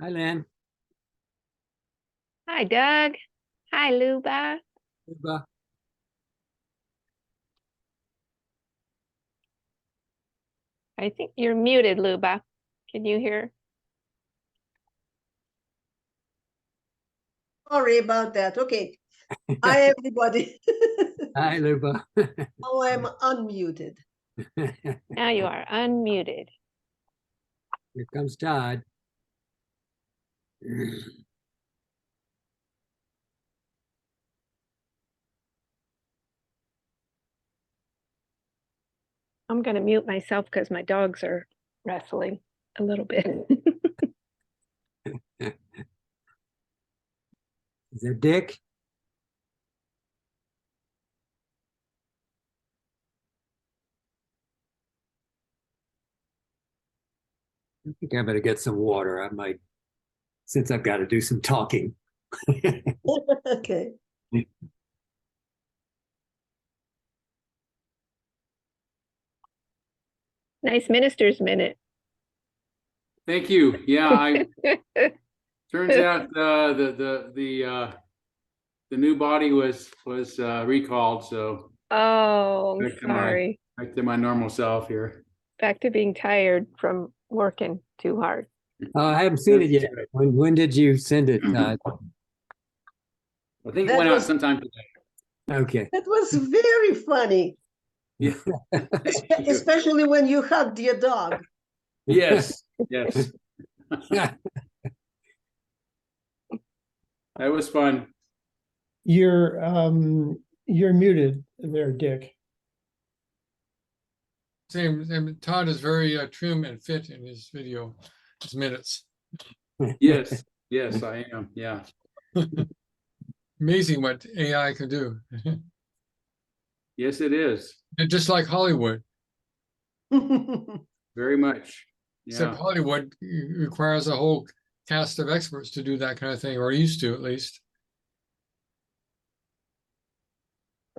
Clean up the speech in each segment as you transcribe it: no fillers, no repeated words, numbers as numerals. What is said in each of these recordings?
Hi, Lynn. Hi, Doug. Hi, Luba. Uba. I think you're muted, Luba. Can you hear? Sorry about that. Okay. Hi, everybody. Hi, Luba. Now I'm unmuted. Now you are unmuted. Here comes Todd. I'm going to mute myself because my dogs are wrestling a little bit. Is that Dick? I think I better get some water. I might, since I've got to do some talking. Okay. Nice minister's minute. Thank you. Yeah, turns out the new body was recalled, so Oh, back to sorry. my normal self here. Back to being tired from working too hard. I haven't seen it yet. When did you send it, Todd? I think it That went out was- sometime today. Okay. That was very funny, Yeah. especially when you hugged your dog. Yes. Yes. That was fun. You're muted there, Dick. Same. Todd is very trim and fit in his video, his minutes. Yes. Yes, I am. Yeah. Amazing what AI can do. Yes, it is. Just like Hollywood, Very much. except Yeah. Hollywood requires a whole cast of experts to do that kind of thing, or used to at least.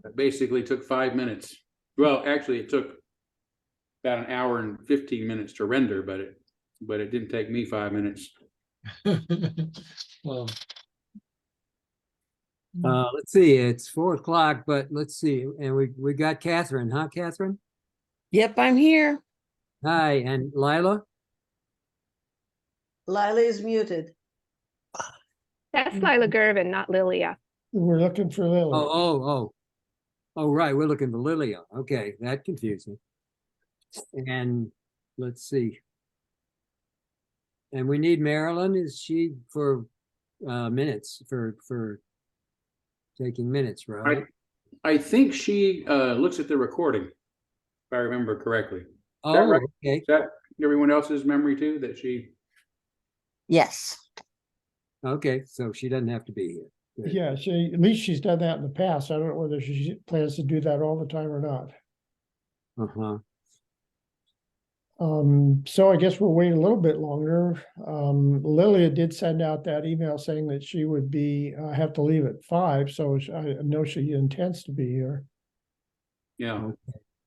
It basically took 5 minutes. Well, actually, it took about an hour and 15 minutes to render, but it didn't take me 5 minutes. Well, Let's see, it's 4 o'clock, but let's see. And we got Catherine, huh, Catherine? Yep, I'm here. Hi, and Lila? Lila is muted. That's Lila Gervin, not Lilia. We're looking for Lily. Oh, right. We're looking for Lilia. Okay, that confused me. And let's see. And we need Marilyn. Is she for minutes for taking minutes, right? I think she looks at the recording, if I remember correctly. Oh, that right? okay. Is that everyone else's memory too, that she? Yes. Okay, so she doesn't have to be here. Good. Yeah, at least she's done that in the past. I don't know whether she plans to do that all the time or not. Uh-huh. So I guess we'll wait a little bit longer. Lilia did send out that email saying that she would be have to leave at 5, so I know she intends to be here. Yeah. Okay.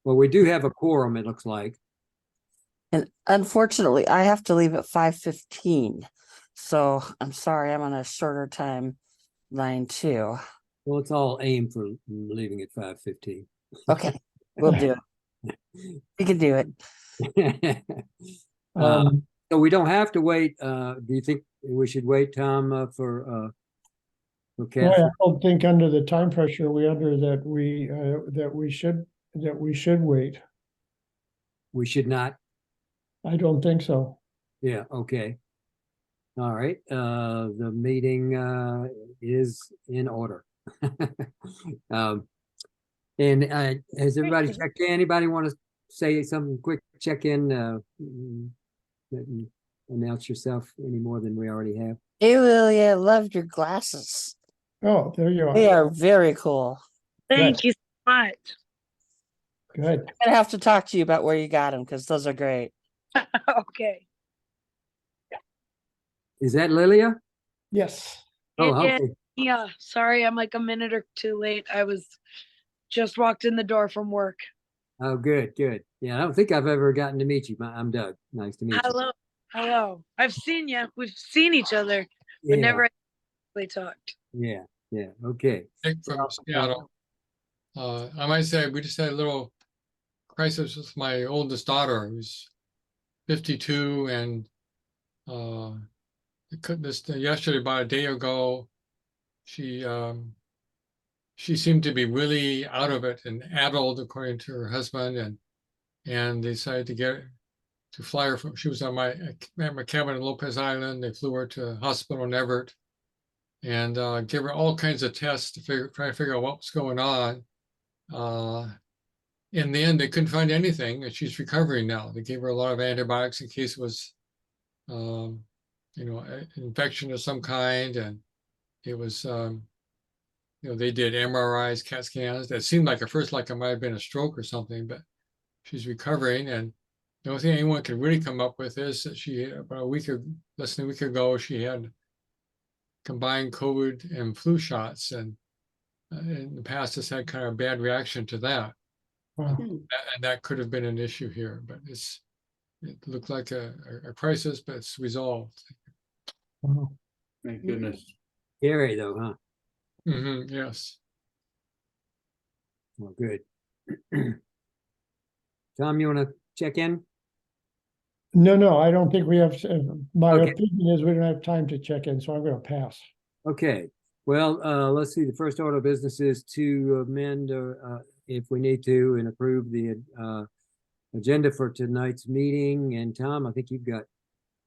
Well, we do have a quorum, it looks like. And unfortunately, I have to leave at 5:15. So I'm sorry, I'm on a shorter timeline too. Well, it's all aimed for leaving at 5:15. Okay, we'll do it. We can do it. So we don't have to wait. Do you think we should wait, Tom, for Boy, Catherine? I don't think under the time pressure we under that we should wait. We should not. I don't think so. Yeah, okay. All right. The meeting is in order. And has everybody checked in? Anybody want to say something quick, check in, announce yourself any more than we already have? Hey, Lilia, I loved your glasses. Oh, there you They are. are very cool. Thank you so much. Good. I'm gonna have to talk to you about where you got them because those are great. Okay. Is that Lilia? Yes. Oh, Yeah, okay. yeah, sorry, I'm like a minute or two late. I was just walked in the door from work. Oh, good, good. Yeah, I don't think I've ever gotten to meet you. I'm Doug. Nice to meet you. Hello. I've seen you. We've seen each other, but Yeah, never actually talked. yeah, okay. Nick from Seattle. I might say we just had a little crisis with my oldest daughter, who's 52, and yesterday, about a day ago, she seemed to be really out of it and addled, according to her husband, and they decided to fly her from. She was on my cabin in Lopez Island. They flew her to a hospital in Everett and gave her all kinds of tests to try to figure out what was going on. In the end, they couldn't find anything, and she's recovering now. They gave her a lot of antibiotics in case it was, an infection of some kind, and it was, they did MRIs, CAT scans. That seemed like at first like it might have been a stroke or something, but she's recovering. And the only thing anyone could really come up with is that she, about less than a week ago, she had combined COVID and flu shots, and in the past has had kind of a bad reaction to that. Wow. And that could have been an issue here, but it looked like a crisis, but it's resolved. Wow. Thank goodness. Scary though, huh? Yes. Well, good. Tom, you want to check in? No, I don't think we have, my Okay. opinion is we don't have time to check in, so I'm gonna pass. Okay, well, let's see, the first order of business is to amend, if we need to, and approve the agenda for tonight's meeting. And Tom, I think you've got,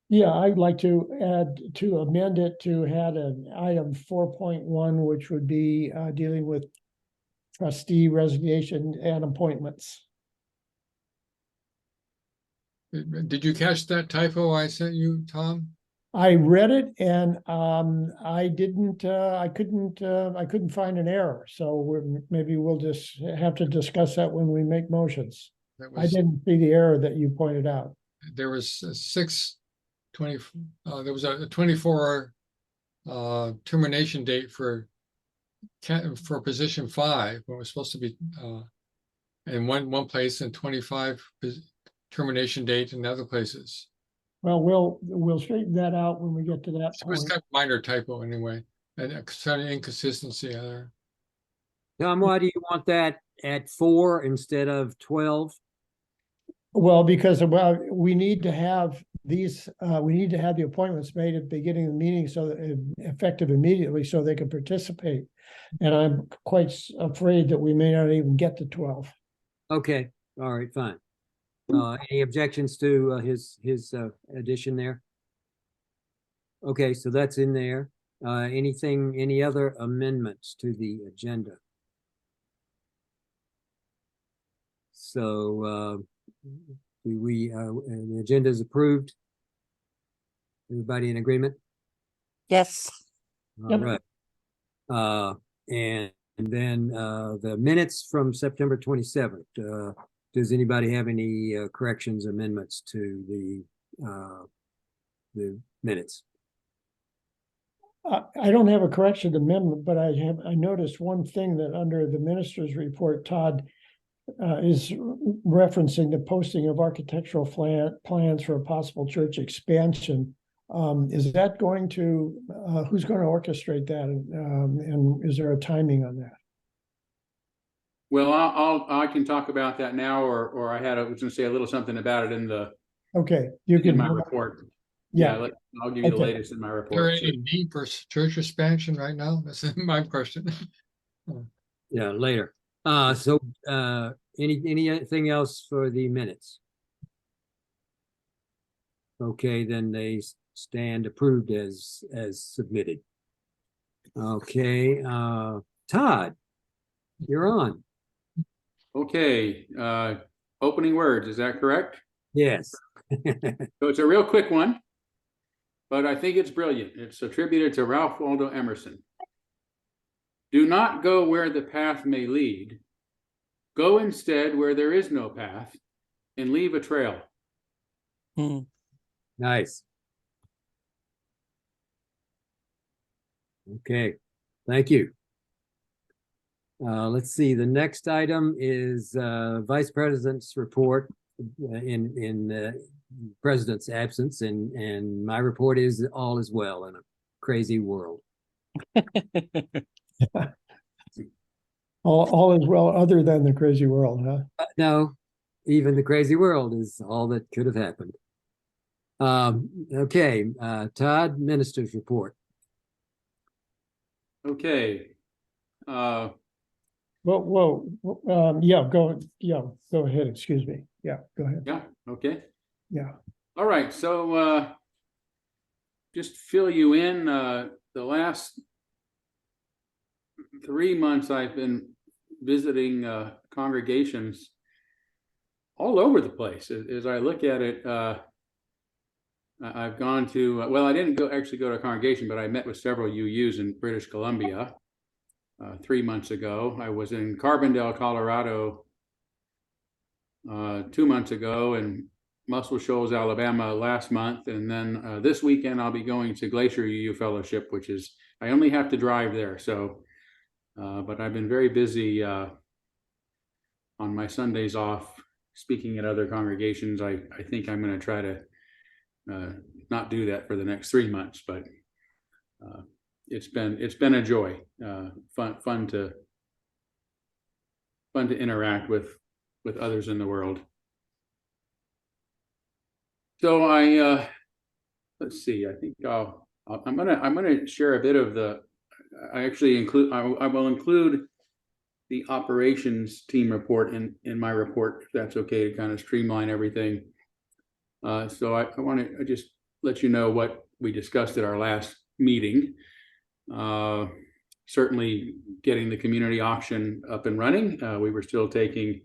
Yeah, I'd like to amend it to add an item 4.1, which would be dealing with trustee resignation and appointments. Did you catch that typo I sent you, Tom? I read it and I couldn't find an error. So maybe we'll just have to discuss that when we make motions. I didn't see the error that you pointed out. There was there was a 24 termination date for position 5 when it was supposed to be in one place, and 25 termination date in other places. Well, we'll straighten that out when we get to that It was point. kind of minor typo anyway, and a kind of inconsistency there. Tom, why do you want that at 4 instead of 12? Well, because we need to have the appointments made at the beginning of the meeting so that effective immediately so they can participate. And I'm quite afraid that we may not even get to 12. Okay, all right, fine. Any objections to his addition there? Okay, so that's in there. Any other amendments to the agenda? So the agenda is approved. Everybody in agreement? Yes. All Yep. right. And then the minutes from September 27th. Does anybody have any corrections, amendments to the minutes? I don't have a correction amendment, but I noticed one thing that under the minister's report, Todd is referencing the posting of architectural plans for a possible church expansion. Is that going to, who's going to orchestrate that? And is there a timing on that? Well, I can talk about that now, or I was going to say a little something about it in Okay, you in can. my report. Yeah. I'll give you the Okay. latest in my Is there report. any need for church expansion right now? That's my question. Yeah, later. So anything else for the minutes? Okay, then they stand approved as submitted. Okay, Todd, you're on. Okay, opening words, is that correct? Yes. So it's a real quick one, but I think it's brilliant. It's attributed to Ralph Waldo Emerson. Do not go where the path may lead. Go instead where there is no path and leave a trail. Hmm. Nice. Okay, thank you. Let's see, the next item is Vice President's report in president's absence, and my report is all is well in a crazy world. All is well, other than the crazy world, huh? No, even the crazy world is all that could have happened. Okay, Todd, minister's report. Okay. Yeah, go ahead, excuse me. Yeah, go ahead. Yeah, okay. Yeah. All right, so just fill you in, the last 3 months I've been visiting congregations all over the place. As I look at it, I've gone to, well, I didn't actually go to a congregation, but I met with several UUs in British Columbia 3 months ago. I was in Carbondale, Colorado 2 months ago, and Muscle Shoals, Alabama last month. And then this weekend, I'll be going to Glacier UU Fellowship, which is, I only have to drive there. So, but I've been very busy on my Sundays off, speaking at other congregations. I think I'm going to try to not do that for the next 3 months, but it's been a joy, fun to interact with others in the world. So let's see. I think I'm gonna share a bit of the. I will include the operations team report in my report, if that's okay, to kind of streamline everything. So I want to just let you know what we discussed at our last meeting. Certainly getting the community auction up and running. We were still taking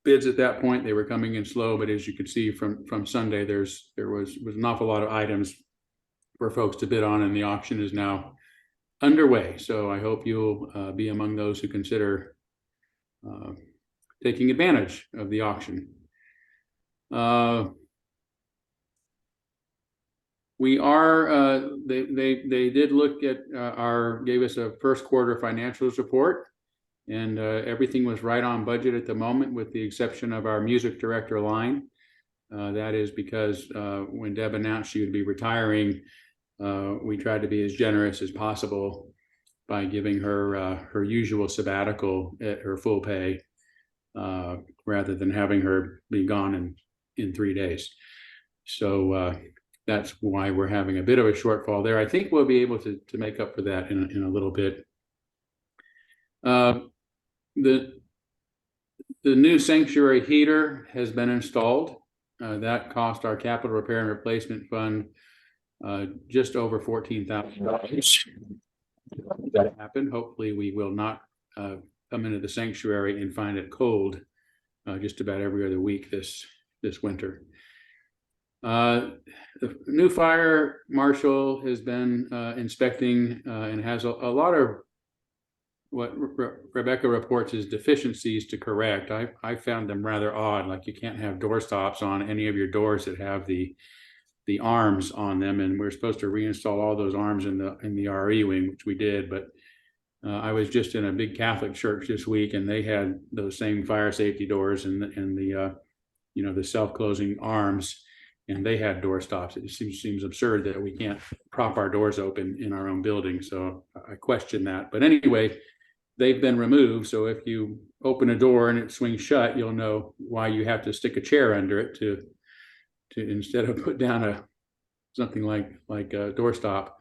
bids at that point. They were coming in slow, but as you could see from Sunday, there was an awful lot of items for folks to bid on, and the auction is now underway. So I hope you'll be among those who consider taking advantage of the auction. We are, they did look at gave us a first quarter financials report, and everything was right on budget at the moment, with the exception of our music director line. That is because when Deb announced she would be retiring, we tried to be as generous as possible by giving her her usual sabbatical at her full pay, rather than having her be gone in 3 days. So that's why we're having a bit of a shortfall there. I think we'll be able to make up for that in a little bit. The new sanctuary heater has been installed. That cost our capital repair and replacement fund just over $14,000. That happened. Hopefully we will not come into the sanctuary and find it cold just about every other week this winter. The new fire marshal has been inspecting and has a lot of what Rebecca reports as deficiencies to correct. I found them rather odd, like you can't have door stops on any of your doors that have the arms on them, and we're supposed to reinstall all those arms in the RE wing, which we did. But I was just in a big Catholic church this week, and they had those same fire safety doors and the the self-closing arms, and they had door stops. It seems absurd that we can't prop our doors open in our own building. So I question that. But anyway, they've been removed. So if you open a door and it swings shut, you'll know why you have to stick a chair under it to instead of put down something like a doorstop.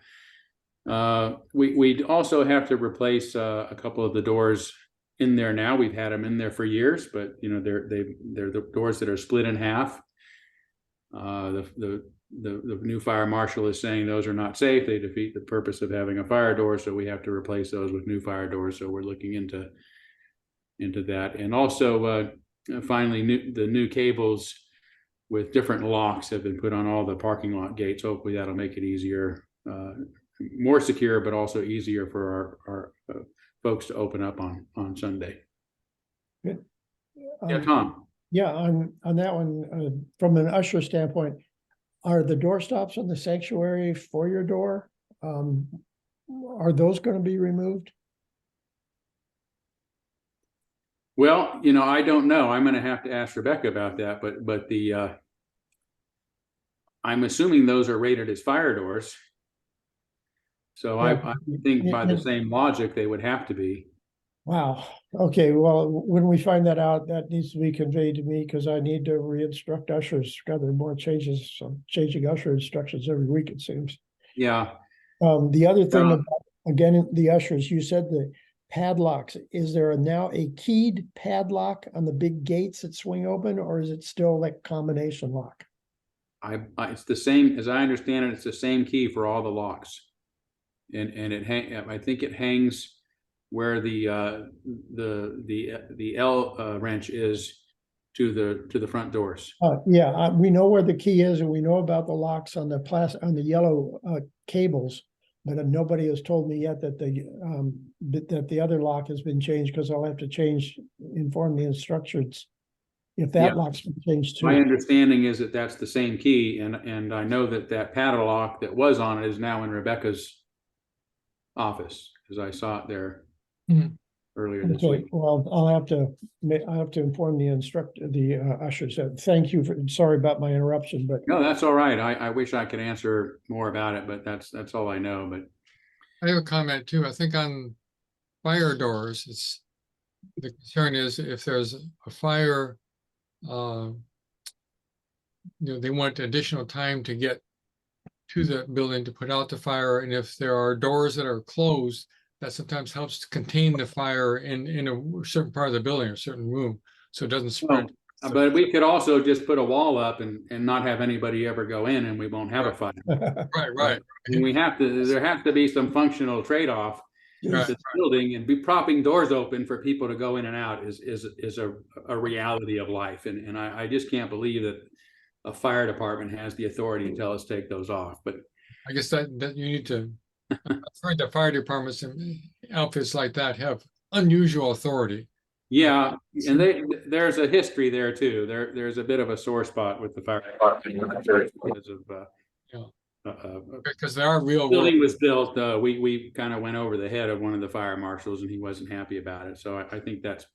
We also have to replace a couple of the doors in there now. We've had them in there for years, but they're the doors that are split in half. The new fire marshal is saying those are not safe. They defeat the purpose of having a fire door, so we have to replace those with new fire doors. So we're looking into that. And also finally, the new cables with different locks have been put on all the parking lot gates. Hopefully that'll make it easier, more secure, but also easier for our folks to open up on Sunday. Good. Yeah, Tom. Yeah, on that one, from an usher standpoint, are the door stops on the sanctuary for your door? Are those going to be removed? Well, I don't know. I'm going to have to ask Rebecca about that. But the I'm assuming those are rated as fire doors. So I think by the same logic, they would have to be. Wow. Okay, well, when we find that out, that needs to be conveyed to me because I need to re-instruct ushers. God, there are more changes, so changing usher instructions every week, it seems. Yeah. The other thing Yeah. about, again, the ushers, you said the padlocks, is there now a keyed padlock on the big gates that swing open, or is it still like combination lock? It's the same, as I understand it, it's the same key for all the locks. And I think it hangs where the L wrench is to the front doors. Yeah, we know where the key is and we know about the locks on the on the yellow cables, but nobody has told me yet that the other lock has been changed, because I'll have to inform the instructions if that Yeah. lock's been changed too. My understanding is that that's the same key, and I know that padlock that was on it is now in Rebecca's office, because I saw it there earlier this Okay, week. well, I'll have to inform the ushers. Thank you sorry about my interruption, but No, that's all right. I wish I could answer more about it, but that's all I know. But I have a comment too. I think on fire doors, the concern is if there's a fire, they want additional time to get to the building to put out the fire. And if there are doors that are closed, that sometimes helps to contain the fire in a certain part of the building or certain room, so it doesn't spread. but we could also just put a wall up and not have anybody ever go in, and we won't have a fire. Right. And there has to be some functional trade-off. Right. The building and be propping doors open for people to go in and out is a reality of life. And I just can't believe that a fire department has the authority to tell us to take those off. But I guess that you need to, I've heard that fire departments and outfits like that have unusual authority. yeah, and there's a history there too. There's a bit of a sore spot with the fire department because of Because there are real building world. was built. We kind of went over the head of one of the fire marshals, and he wasn't happy about it. So I think that's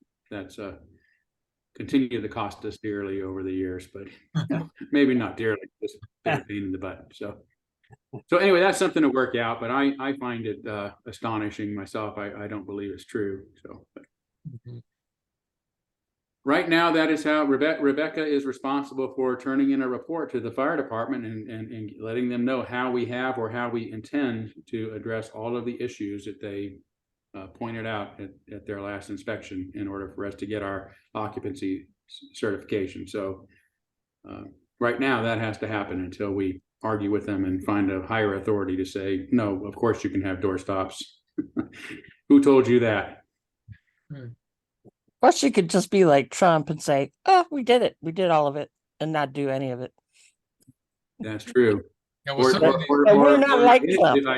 continued to cost us dearly over the years, but maybe not dearly, just a pain in the butt. So anyway, that's something to work out, but I find it astonishing myself. I don't believe it's true. So right now, that is how Rebecca is responsible for turning in a report to the fire department and letting them know how we have or how we intend to address all of the issues that they pointed out at their last inspection in order for us to get our occupancy certification. So right now that has to happen until we argue with them and find a higher authority to say, no, of course you can have door stops. Who told you that? Plus, you could just be like Trump and say, "Oh, we did it. We did all of it," and not do any of it. That's true. Yeah, well, we're not like Trump. If I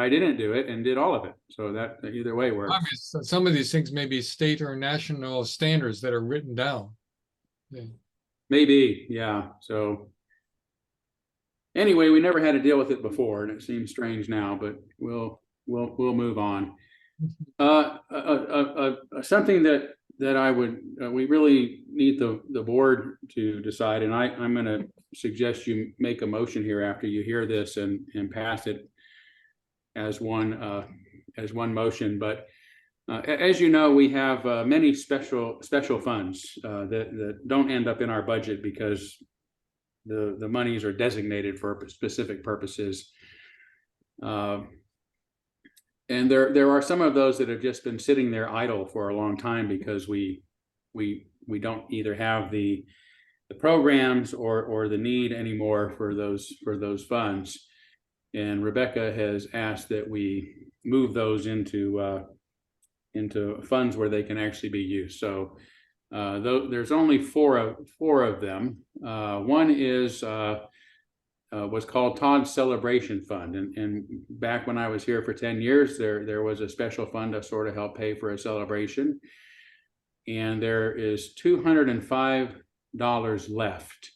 didn't do it and did all of it. So that either way works. I mean, some of these things may be state or national standards that are written down. Yeah. Maybe, yeah. So anyway, we never had to deal with it before, and it seems strange now, but we'll move on. Something that I would we really need the board to decide, and I'm going to suggest you make a motion here after you hear this and pass it as one motion. But as you know, we have many special funds that don't end up in our budget because the monies are designated for specific purposes. And there are some of those that have just been sitting there idle for a long time because we don't either have the programs or the need anymore for those funds. And Rebecca has asked that we move those into funds where they can actually be used. So there's only four of them. One is was called Todd's Celebration Fund, and back when I was here for 10 years, there was a special fund to sort of help pay for a celebration, and there is $205 left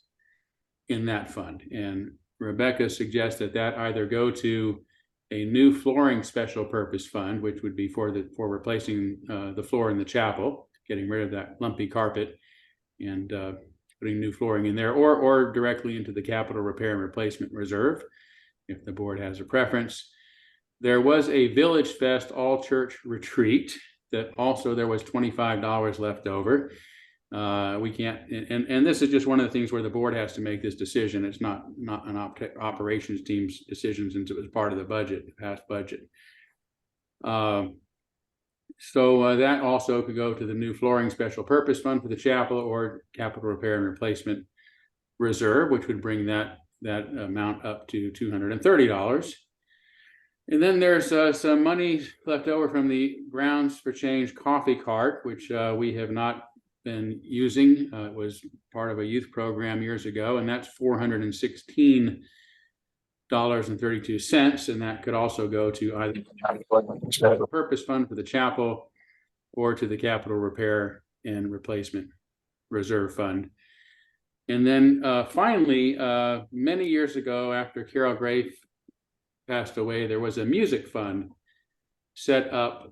in that fund. And Rebecca suggests that either go to a new flooring special purpose fund, which would be for replacing the floor in the chapel, getting rid of that lumpy carpet, and putting new flooring in there, or directly into the capital repair and replacement reserve, if the board has a preference. There was a Village Fest all church retreat that also there was $25 left over. We can't, and this is just one of the things where the board has to make this decision. It's not an operations team's decision, since it was part of the budget, the past budget. So that also could go to the new flooring special purpose fund for the chapel, or capital repair and replacement reserve, which would bring that amount up to $230. And then there's some money left over from the Grounds for Change coffee cart, which we have not been using. It was part of a youth program years ago, and that's $416.32, and that could also go to either the special purpose fund for the chapel or to the capital repair and replacement reserve fund. And then finally, many years ago, after Carol Grafe passed away, there was a music fund set up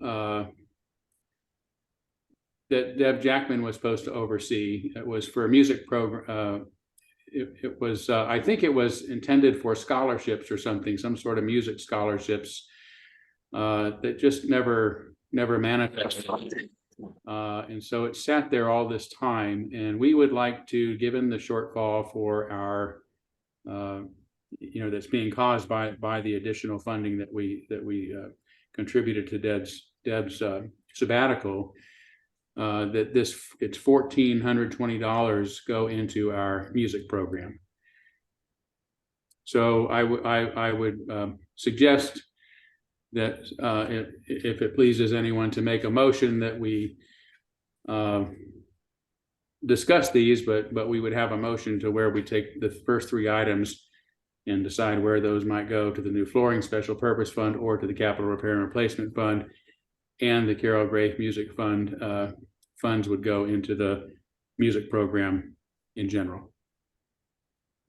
that Deb Jackman was supposed to oversee. It was for a music program. It was, I think it was intended for scholarships or something, some sort of music scholarships that just never manifested. And so it sat there all this time, and we would like to, given the shortfall for our, that's being caused by the additional funding that we contributed to Deb's sabbatical, that it's $1,420 go into our music program. So I would suggest that if it pleases anyone, to make a motion that we discuss these, but we would have a motion to where we take the first three items and decide where those might go to the new flooring special purpose fund or to the capital repair and replacement fund, and the Carol Grafe Music Fund funds would go into the music program in general.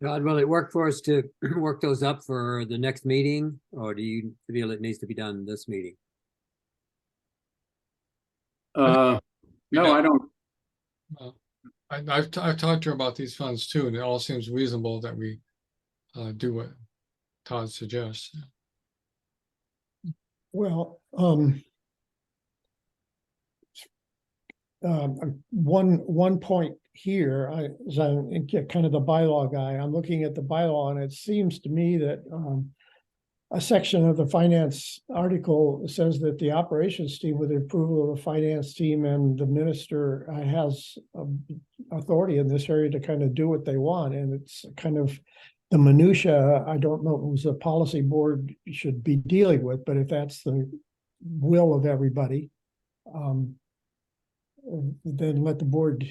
Todd, will it work for us to work those up for the next meeting, or do you feel it needs to be done this meeting? No, I don't. I've talked to her about these funds too, and it all seems reasonable that we do what Todd suggests. Well, one point here, as I get kind of the bylaw guy, I'm looking at the bylaw, and it seems to me that a section of the finance article says that the operations team, with the approval of the finance team and the minister, has authority in this area to kind of do what they want. And it's kind of the minutia. I don't know who's the policy board should be dealing with, but if that's the will of everybody, then let the board,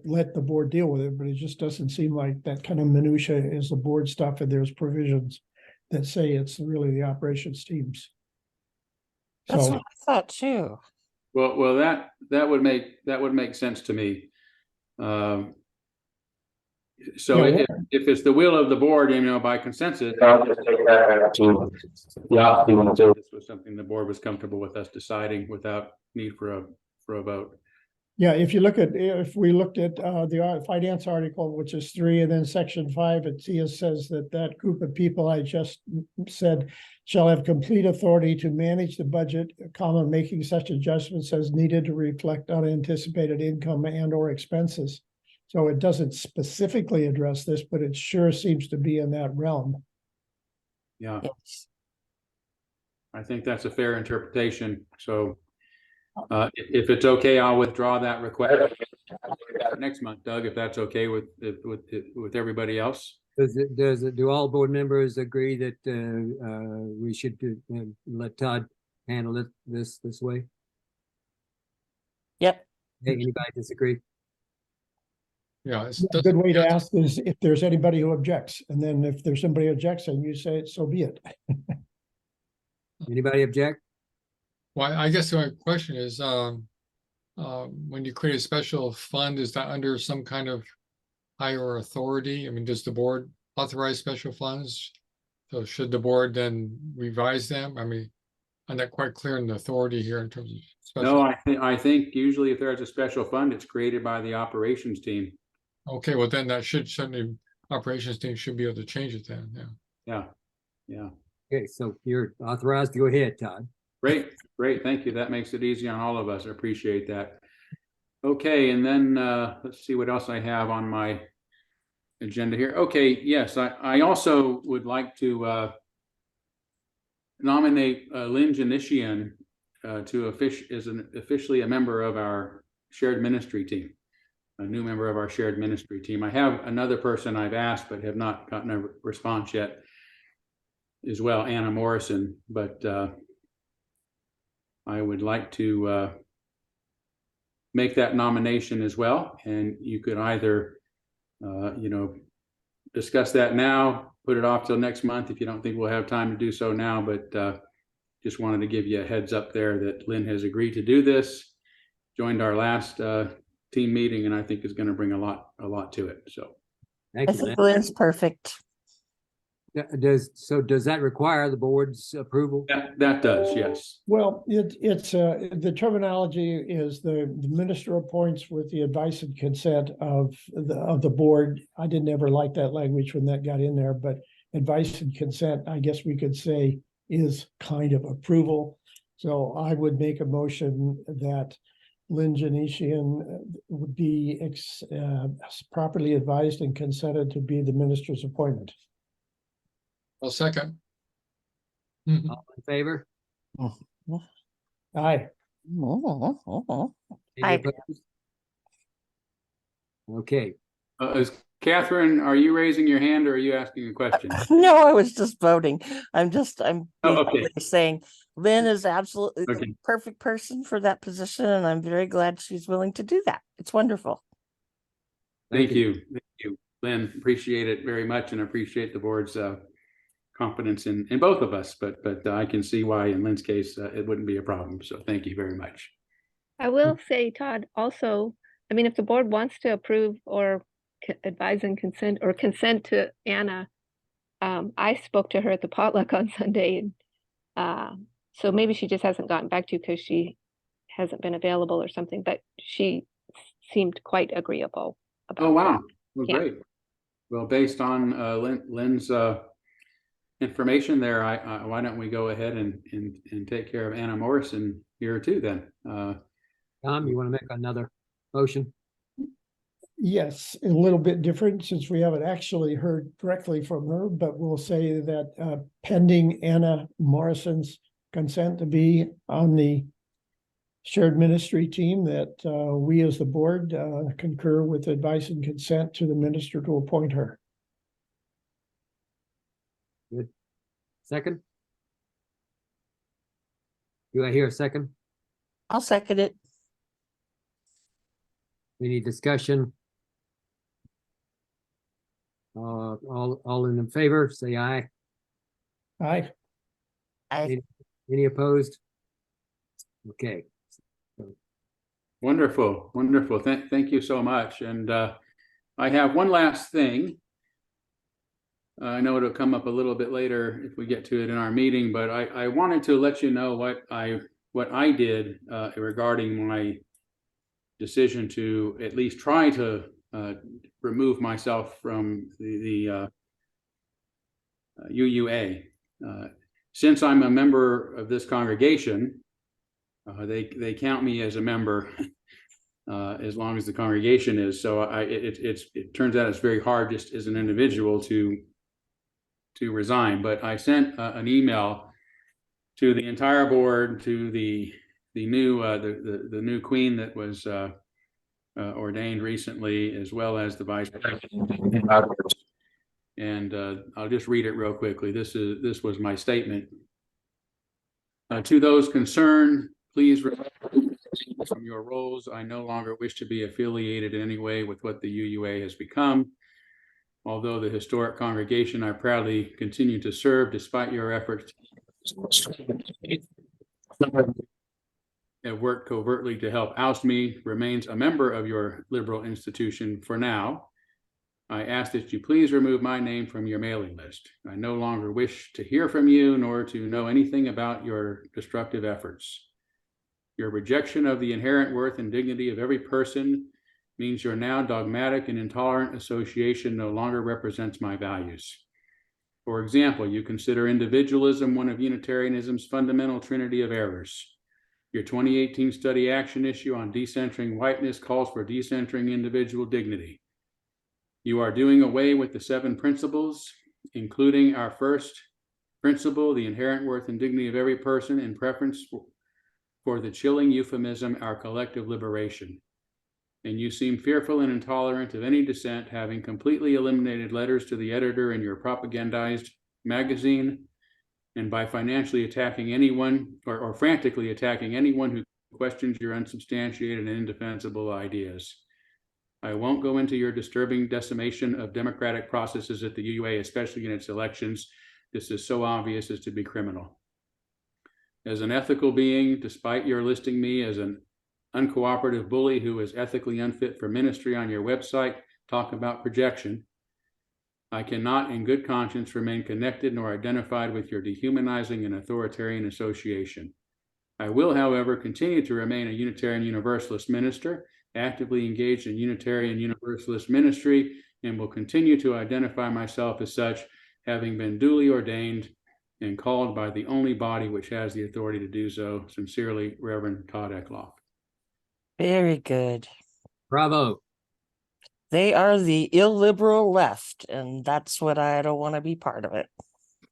let the board deal with it. But it just doesn't seem like that kind of minutia is the board stuff, and there's provisions that say it's really the operations teams. That's So what I thought too. Well, that would make sense to me. So Yeah, if it's the will of the board, by consensus, this was something the board was comfortable with us deciding without need for a vote. yeah, if we looked at the finance article, which is 3, and then section 5, it says that group of people I just said shall have complete authority to manage the budget, making such adjustments as needed to reflect unanticipated income and or expenses. So it doesn't specifically address this, but it sure seems to be in that realm. Yeah, Yes. I think that's a fair interpretation. So if it's okay, I'll withdraw that request next month, Doug, if that's okay with everybody else. Do all board members agree that we should let Todd handle it this way? Yep. Hey, anybody disagree? Yeah, A good way to ask is if there's anybody who objects, and then if there's somebody who objects, and you say, so be it. Anybody object? Well, I guess the only question is, when you create a special fund, is that under some kind of higher authority? I mean, does the board authorize special funds? So should the board then revise them? I mean, I'm not quite clear on the authority here in terms of special. No, I think usually if there's a special fund, it's created by the operations team. Okay, well then that should certainly, operations team should be able to change it then, yeah. Yeah, yeah. Okay, so you're authorized to go ahead, Todd. Great, great. Thank you. That makes it easy on all of us. I appreciate that. Okay, and then let's see what else I have on my agenda here. Okay, yes, I also would like to nominate Lynn Janician to officially a member of our shared ministry team, a new member of our shared ministry team. I have another person I've asked but have not gotten a response yet as well, Anna Morrison, but I would like to make that nomination as well. And you could either, discuss that now, put it off till next month if you don't think we'll have time to do so now, but just wanted to give you a heads up there that Lynn has agreed to do this, joined our last team meeting, and I think is going to bring a lot to it. So Thank I you, think Lynn. Lynn's perfect. Does that require the board's approval? that does, yes. Well, it's the terminology is the minister appoints with the advice and consent of the board. I didn't ever like that language when that got in there, but advice and consent, I guess we could say, is kind of approval. So I would make a motion that Lynn Janician would be properly advised and consented to be the minister's appointment. I'll second. All in favor? Aye. Any Aye. opposed? Okay, Is Catherine, are you raising your hand or are you asking a question? No, I was just voting. I'm Oh, okay. basically saying Lynn is absolutely Okay. the perfect person for that position, and I'm very glad she's willing to do that. It's wonderful. Thank you, Lynn. Appreciate it very much, and appreciate the board's confidence in both of us. But I can see why, in Lynn's case, it wouldn't be a problem. So thank you very much. I will say, Todd, also, I mean, if the board wants to approve or advise and consent or consent to Anna, I spoke to her at the potluck on Sunday, and so maybe she just hasn't gotten back to you because she hasn't been available or something, but she seemed quite agreeable about Oh, wow. that. Well, Yeah. great. Well, based on Lynn's information there, why don't we go ahead and take care of Anna Morrison here too then? Tom, you want to make another motion? Yes, a little bit different since we haven't actually heard directly from her, but we'll say that pending Anna Morrison's consent to be on the shared ministry team, that we as the board concur with advice and consent to the minister to appoint her. Good. Second? Do I hear a second? I'll second it. Any discussion? All in favor, say aye. Aye. Any opposed? Okay, Wonderful, wonderful. Thank you so much. And I have one last thing. I know it'll come up a little bit later if we get to it in our meeting, but I wanted to let you know what I did regarding my decision to at least try to remove myself from the UUA. Since I'm a member of this congregation, they count me as a member as long as the congregation is. So it turns out it's very hard just as an individual to resign. But I sent an email to the entire board, to the new queen that was ordained recently, as well as the vice president. And I'll just read it real quickly. This was my statement. To those concerned, please from your roles. I no longer wish to be affiliated in any way with what the UUA has become. Although the historic congregation I proudly continue to serve despite your efforts have worked covertly to help oust me, remains a member of your liberal institution for now. I ask that you please remove my name from your mailing list. I no longer wish to hear from you nor to know anything about your destructive efforts. Your rejection of the inherent worth and dignity of every person means your now dogmatic and intolerant association no longer represents my values. For example, you consider individualism one of Unitarianism's fundamental trinity of errors. Your 2018 study action issue on decentering whiteness calls for decentering individual dignity. You are doing away with the 7 principles, including our first principle, the inherent worth and dignity of every person, in preference for the chilling euphemism, our collective liberation. And you seem fearful and intolerant of any dissent, having completely eliminated letters to the editor in your propagandized magazine, and by financially attacking anyone or frantically attacking anyone who questions your unsubstantiated and indefensible ideas. I won't go into your disturbing decimation of democratic processes at the UUA, especially in its elections. This is so obvious as to be criminal. As an ethical being, despite your listing me as an uncooperative bully who is ethically unfit for ministry on your website, talk about projection, I cannot in good conscience remain connected nor identified with your dehumanizing and authoritarian association. I will, however, continue to remain a Unitarian Universalist minister, actively engaged in Unitarian Universalist ministry, and will continue to identify myself as such, having been duly ordained and called by the only body which has the authority to do so. Sincerely, Reverend Todd Eckloff. Very good. Bravo. They are the illiberal left, and that's what I don't want to be part of it.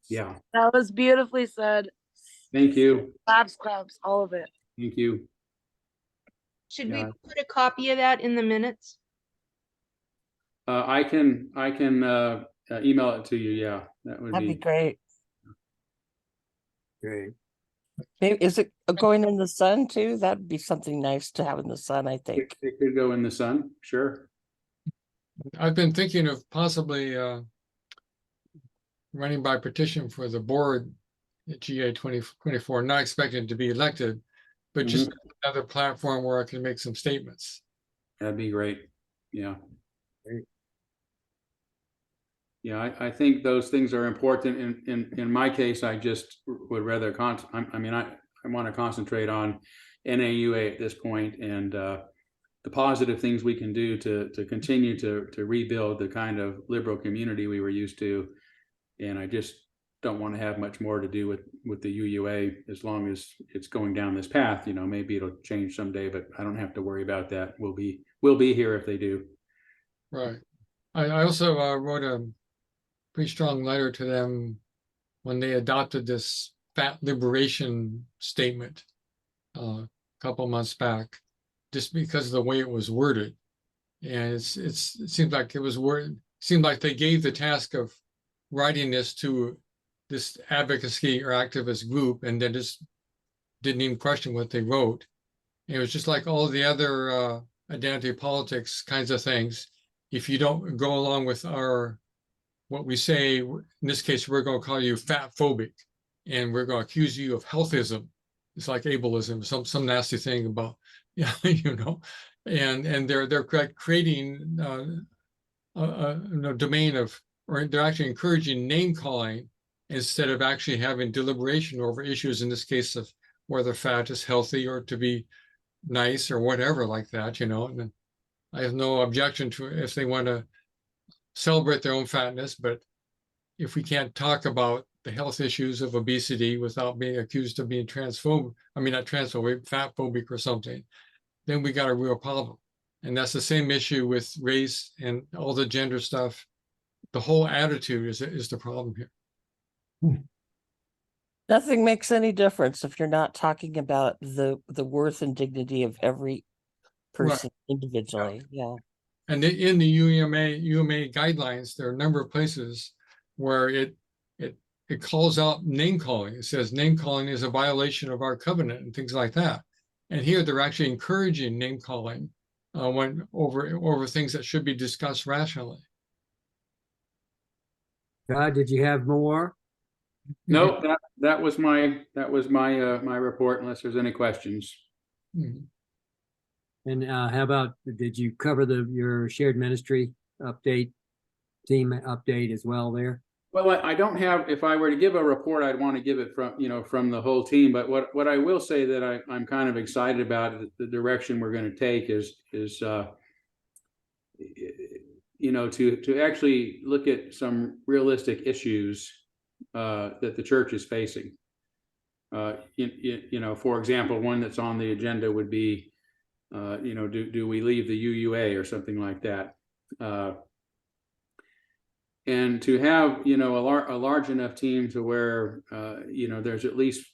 Yeah, That was beautifully said. thank you. Claps, all of it. Thank you. Should we Yeah. put a copy of that in the minutes? I can email it to you. Yeah, that would That'd be be great. Great. Maybe, is it going in the sun too? That'd be something nice to have in the sun, I think. it could go in the sun. Sure. I've been thinking of possibly running by petition for the board at GA 2024, not expecting to be elected, but just another platform where I can make some statements. That'd be great. Yeah. Great. Yeah, I think those things are important. In my case, I just would rather I want to concentrate on NAUA at this point and the positive things we can do to continue to rebuild the kind of liberal community we were used to. And I just don't want to have much more to do with the UUA as long as it's going down this path. You know, maybe it'll change someday, but I don't have to worry about that. We'll be here if they do. Right. I also wrote a pretty strong letter to them when they adopted this fat liberation statement a couple months back, just because of the way it was worded. And it seemed like it was seemed like they gave the task of writing this to this advocacy or activist group, and then just didn't even question what they wrote. And it was just like all the other identity politics kinds of things. If you don't go along with what we say, in this case, we're going to call you fat phobic, and we're going to accuse you of healthism. It's like ableism, some nasty thing about, yeah, you know, and they're creating a domain of, or they're actually encouraging name calling instead of actually having deliberation over issues, in this case of whether fat is healthy or to be nice or whatever like that, you know. And I have no objection to it if they want to celebrate their own fatness, but if we can't talk about the health issues of obesity without being accused of being fat phobic or something, then we got a real problem. And that's the same issue with race and all the gender stuff. The whole attitude is the problem here. Nothing makes any difference if you're not talking about the worth and dignity of every person individually. Yeah. And in the UMA guidelines, there are a number of places where it calls out name calling. It says name calling is a violation of our covenant and things like that. And here they're actually encouraging name calling when over things that should be discussed rationally. God, did you have more? No, that was my my report. Unless there's any questions. Mhm. And how about, did you cover your shared ministry team update as well there? Well, I don't have, if I were to give a report, I'd want to give it from the whole team. But what I will say that I'm kind of excited about, the direction we're going to take is you know, to actually look at some realistic issues that the church is facing. You know, for example, one that's on the agenda would be, you know, do we leave the UUA or something like that? And to have, you know, a large enough team to where, you know, there's at least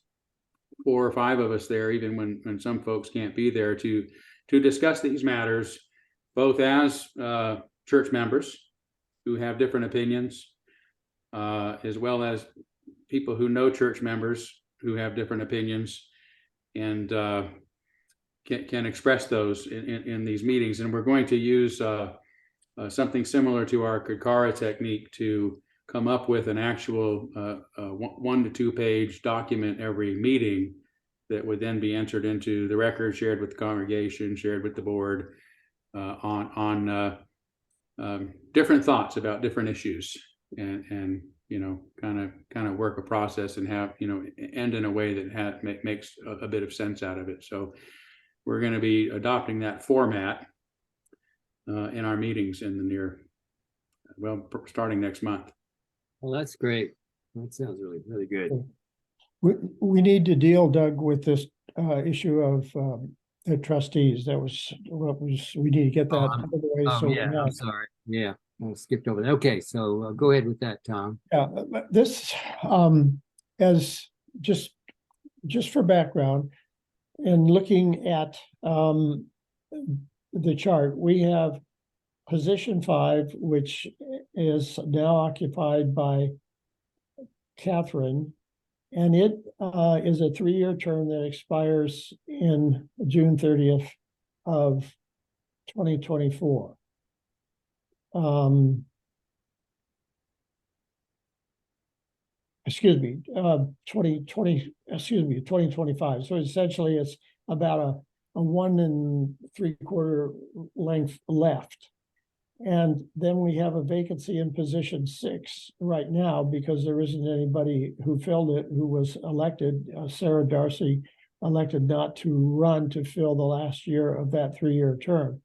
4 or 5 of us there, even when some folks can't be there, to discuss these matters, both as church members who have different opinions, as well as people who know church members who have different opinions, and can express those in these meetings. And we're going to use something similar to our Kakara technique to come up with an actual 1 to 2 page document every meeting that would then be entered into the record, shared with the congregation, shared with the board, on different thoughts about different issues, and you know, kind of work a process and have, you know, end in a way that makes a bit of sense out of it. So we're going to be adopting that format in our meetings in the near, well, starting next month. Well, that's great. That sounds really, really good. We need to deal, Doug, with this issue of the trustees. That was what was, we need to get that out of the way. Oh, So yeah, I'm sorry. Yeah, I skipped over that. Okay, so go ahead with that, Tom. yeah, this as just for background, and looking at the chart, we have position 5, which is now occupied by Catherine, and it is a 3-year term that expires in June 30th of 2024. Excuse me, 2025. So essentially it's about a 1 3/4 length left. And then we have a vacancy in position 6 right now because there isn't anybody who filled it who was elected. Sarah Darcy elected not to run to fill the last year of that 3-year term.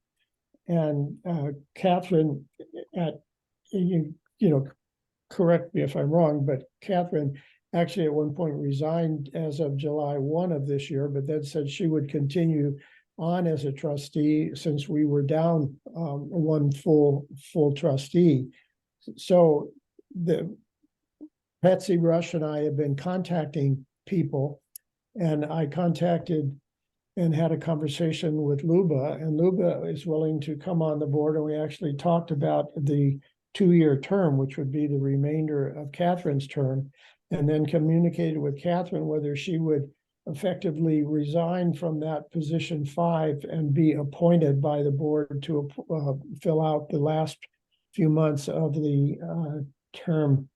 And Catherine, you know, correct me if I'm wrong, but Catherine actually at one point resigned as of July 1 of this year, but then said she would continue on as a trustee since we were down 1 full trustee. So Betsy Rush and I have been contacting people, and I contacted and had a conversation with Luba, and Luba is willing to come on the board, and we actually talked about the 2-year term, which would be the remainder of Catherine's term, and then communicated with Catherine whether she would effectively resign from that position 5 and be appointed by the board to fill out the last few months of the term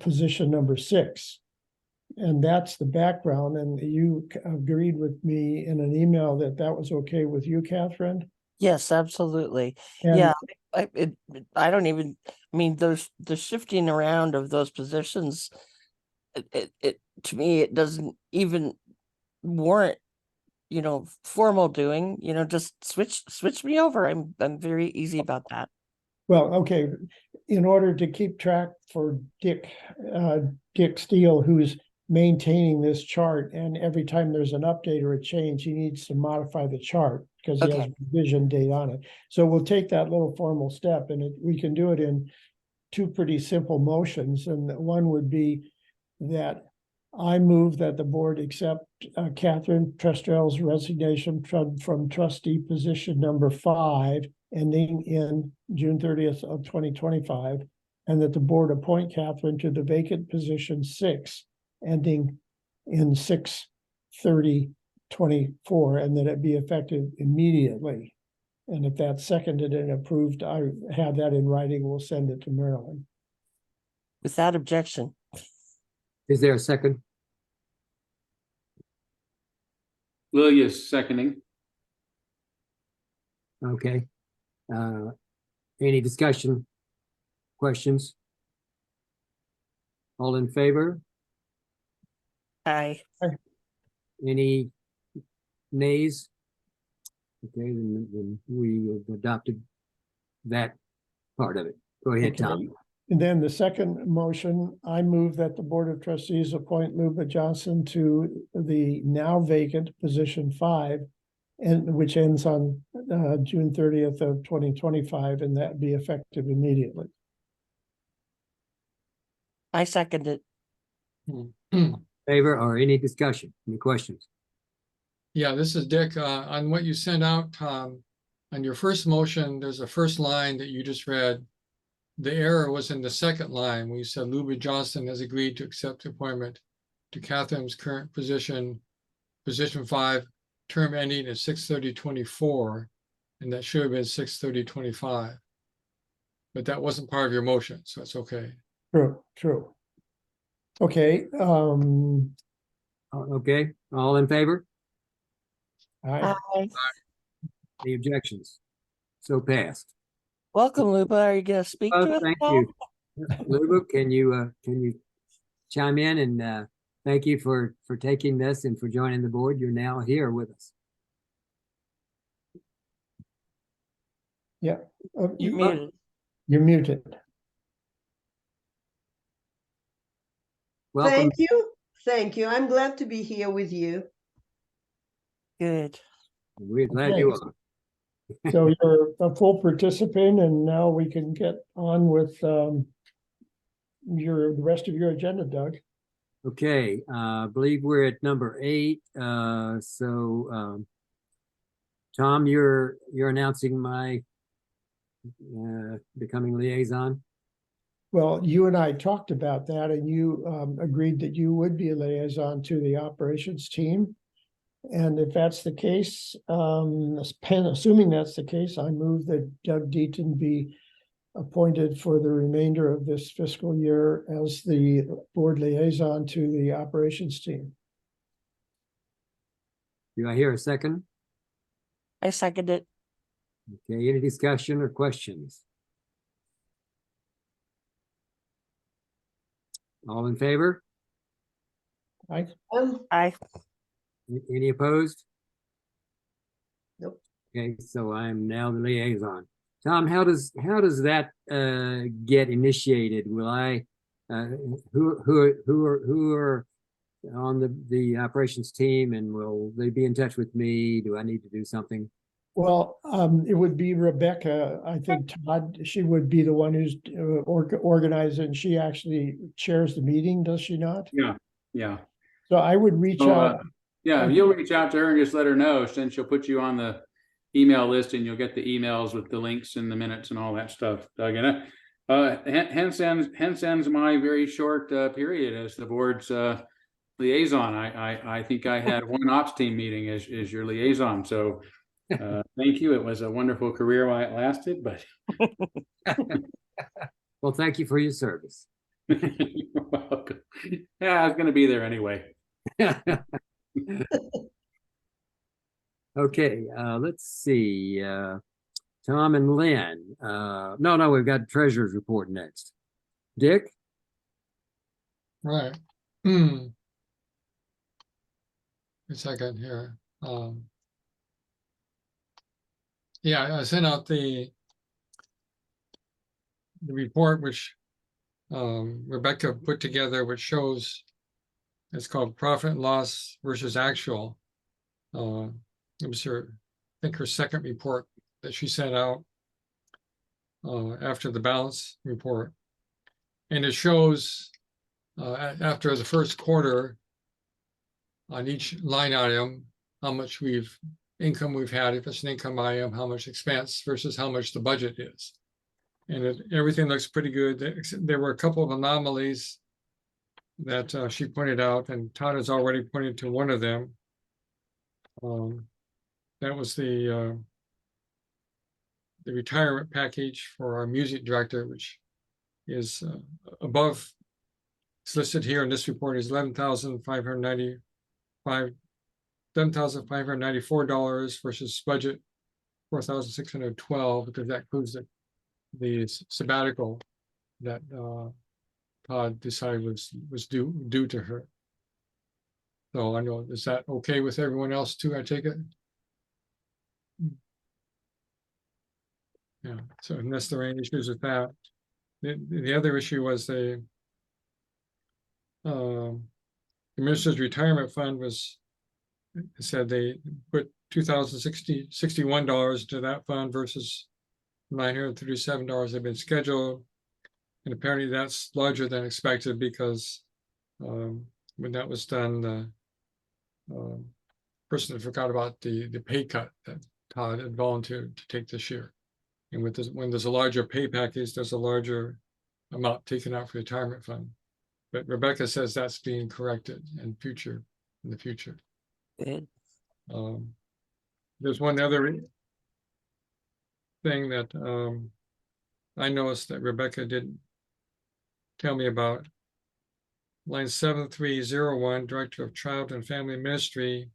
position number 6. And that's the background. And you agreed with me in an email that that was okay with you, Catherine? Yes, absolutely. And Yeah, I don't even, I mean, the shifting around of those positions, it to me, it doesn't even warrant, you know, formal doing, you know, just switch me over. I'm very easy about that. well, okay, in order to keep track for Dick Steele, who's maintaining this chart, and every time there's an update or a change, he needs to modify the chart because he has Okay. a revision date on it. So we'll take that little formal step, and we can do it in 2 pretty simple motions. And one would be that I move that the board accept Catherine Trestrell's resignation from trustee position number 5, ending in June 30th of 2025, and that the board appoint Catherine to the vacant position 6, ending in 6/30/24, and that it be effective immediately. And if that's seconded and approved, I have that in writing. We'll send it to Marilyn. Without objection. Is there a second? Lilia's seconding. Okay. Any discussion? Questions? All in favor? Aye. Any nays? Okay, then we have adopted that part of it. Go ahead, Okay. Tom. And then the second motion, I move that the Board of Trustees appoint Luba Johnson to the now vacant position 5, and which ends on June 30th of 2025, and that be effective immediately. I second it. Favor or any discussion, any questions? Yeah, this is Dick. On what you sent out, Tom, on your first motion, there's a first line that you just read. The error was in the second line where you said Luba Johnson has agreed to accept the appointment to Catherine's current position 5, term ending at 6/30/24, and that should have been 6/30/25. But that wasn't part of your motion, so it's okay. True. Okay, Okay, all in favor? I, Aye. Any objections? So passed. Welcome, Luba. Are you gonna speak Oh, to us thank now? you. Luba, can you chime in and thank you for taking this and for joining the board. You're now here with us. yeah. You're muted. You're muted. Welcome. Thank you. I'm glad to be here with you. Good. We're glad you are. So you're a full participant, and now we can get on with the rest of your agenda, Doug. Okay, I believe we're at number 8. Tom, you're announcing my becoming liaison. Well, you and I talked about that, and you agreed that you would be a liaison to the operations team. And if that's the case, assuming that's the case, I move that Doug Deaton be appointed for the remainder of this fiscal year as the board liaison to the operations team. Do I hear a second? I second it. Okay, any discussion or questions? All in favor? I, Aye. Any opposed? Nope. Okay, so I'm now the liaison. Tom, how does that get initiated? Will I who are on the operations team, and will they be in touch with me? Do I need to do something? well, it would be Rebecca. I think Todd, she would be the one who's organized, and she actually chairs the meeting, does she not? Yeah. So I would reach So, out. yeah, you'll reach out to her and just let her know, since she'll put you on the email list, and you'll get the emails with the links and the minutes and all that stuff, Doug. And hence ends my very short period as the board's liaison. I think I had one ops team meeting as your liaison. So thank you. It was a wonderful career while it lasted, but Well, thank you for your service. you're welcome. Yeah, I was going to be there anyway. Okay, let's see. Tom and Lynn. No, we've got treasurer's report next. Dick? Right. A second here. Yeah, I sent out the report which Rebecca put together, which shows it's called profit and loss versus actual. It was her, I think her second report that she sent out after the balance report. And it shows after the first quarter on each line item, how much income we've had, if it's an income item, how much expense versus how much the budget is. And everything looks pretty good. There were a couple of anomalies that she pointed out, and Todd has already pointed to one of them. That was the retirement package for our music director, which is above, it's listed here in this report is $11,594 versus budget $4,612, because that includes the sabbatical that Todd decided was due to her. So I know, is that okay with everyone else too, I take it? Yeah, so unless there are any issues with that. The other issue was the Minister's Retirement Fund was, it said they put $2,061 to that fund versus $937 had been scheduled. And apparently that's larger than expected because when that was done, the person forgot about the pay cut that Todd had volunteered to take this year. And with this, when there's a larger pay package, there's a larger amount taken out for retirement fund. But Rebecca says that's being corrected in the future. Good. There's one other thing that I noticed that Rebecca didn't tell me about. Line 7301, Director of Child and Family Ministry.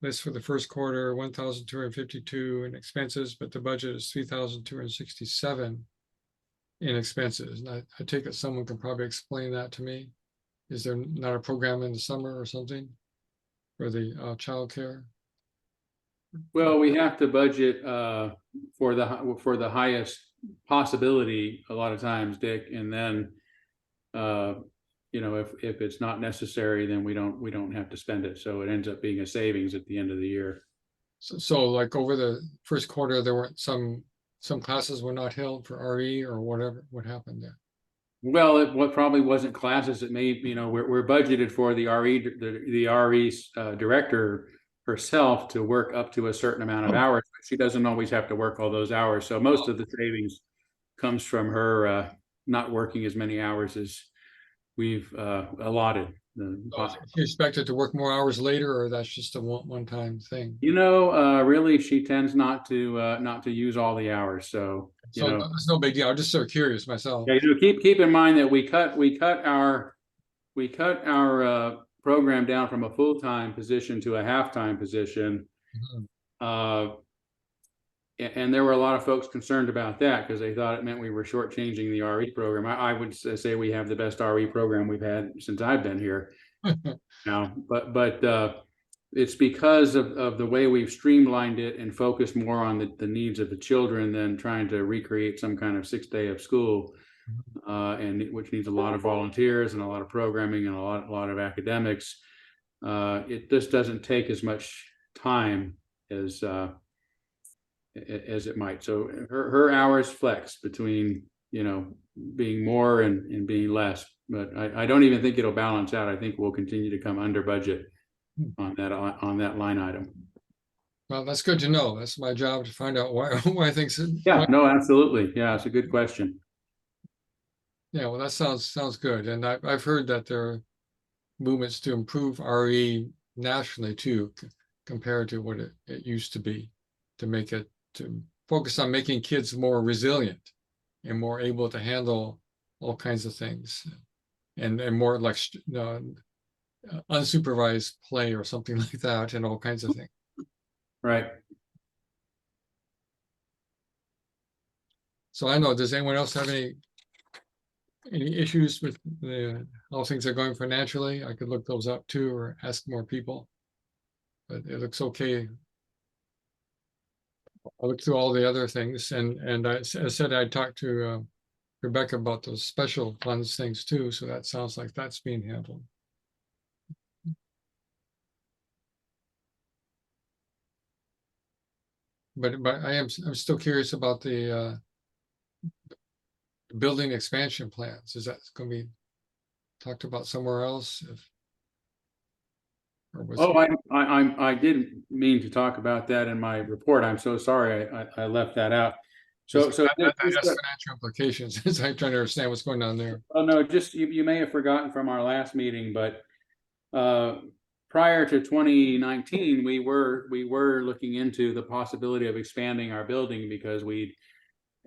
List for the first quarter, 1,252 in expenses, but the budget is 3,267 in expenses. And I take it someone can probably explain that to me. Is there not a program in the summer or something for the childcare? Well, we have to budget for the highest possibility a lot of times, Dick, and then you know, if it's not necessary, then we don't have to spend it. So it ends up being a savings at the end of the year. So like over the first quarter, there were some classes were not held for RE or whatever. What happened there? Well, what probably wasn't classes. It may, you know, we're budgeted for the RE director herself to work up to a certain amount of hours. But she doesn't always have to work all those hours. So most of the savings comes from her not working as many hours as we've allotted. So you expected to work more hours later, or that's just a one-time thing? You know, really, she tends not to use all the hours. So you know, it's no big deal. I'm just so curious myself. yeah, you know, keep in mind that we cut our program down from a full-time position to a half-time position. Mhm. And there were a lot of folks concerned about that because they thought it meant we were shortchanging the RE program. I would say we have the best RE program we've had since I've been here now, but it's because of the way we've streamlined it and focused more on the needs of the children than trying to recreate some kind of 6 day of school, and which needs a lot of volunteers and a lot of programming and a lot of academics. It just doesn't take as much time as it might. So her hours flex between, you know, being more and being less, but I don't even think it'll balance out. I think we'll continue to come under budget on that line item. Well, that's good to know. That's my job to find out why things. Yeah, no, absolutely. Yeah, it's a good question. Yeah, well, that sounds good. And I've heard that there are movements to improve RE nationally too, compared to what it used to be, to focus on making kids more resilient and more able to handle all kinds of things, and more like unsupervised play or something like that, and all kinds of things. Right. So I know, does anyone else have any issues with how things are going financially? I could look those up too, or ask more people, but it looks okay. I looked through all the other things, and I said I'd talk to Rebecca about those special funds things too, so that sounds like that's being handled. But I'm still curious about the building expansion plans. Is that going to be talked about somewhere else? I didn't mean to talk about that in my report. I'm so sorry. I left that out. So that has financial implications. I'm trying to understand what's going on there. Oh no, just you may have forgotten from our last meeting, but prior to 2019, we were looking into the possibility of expanding our building because we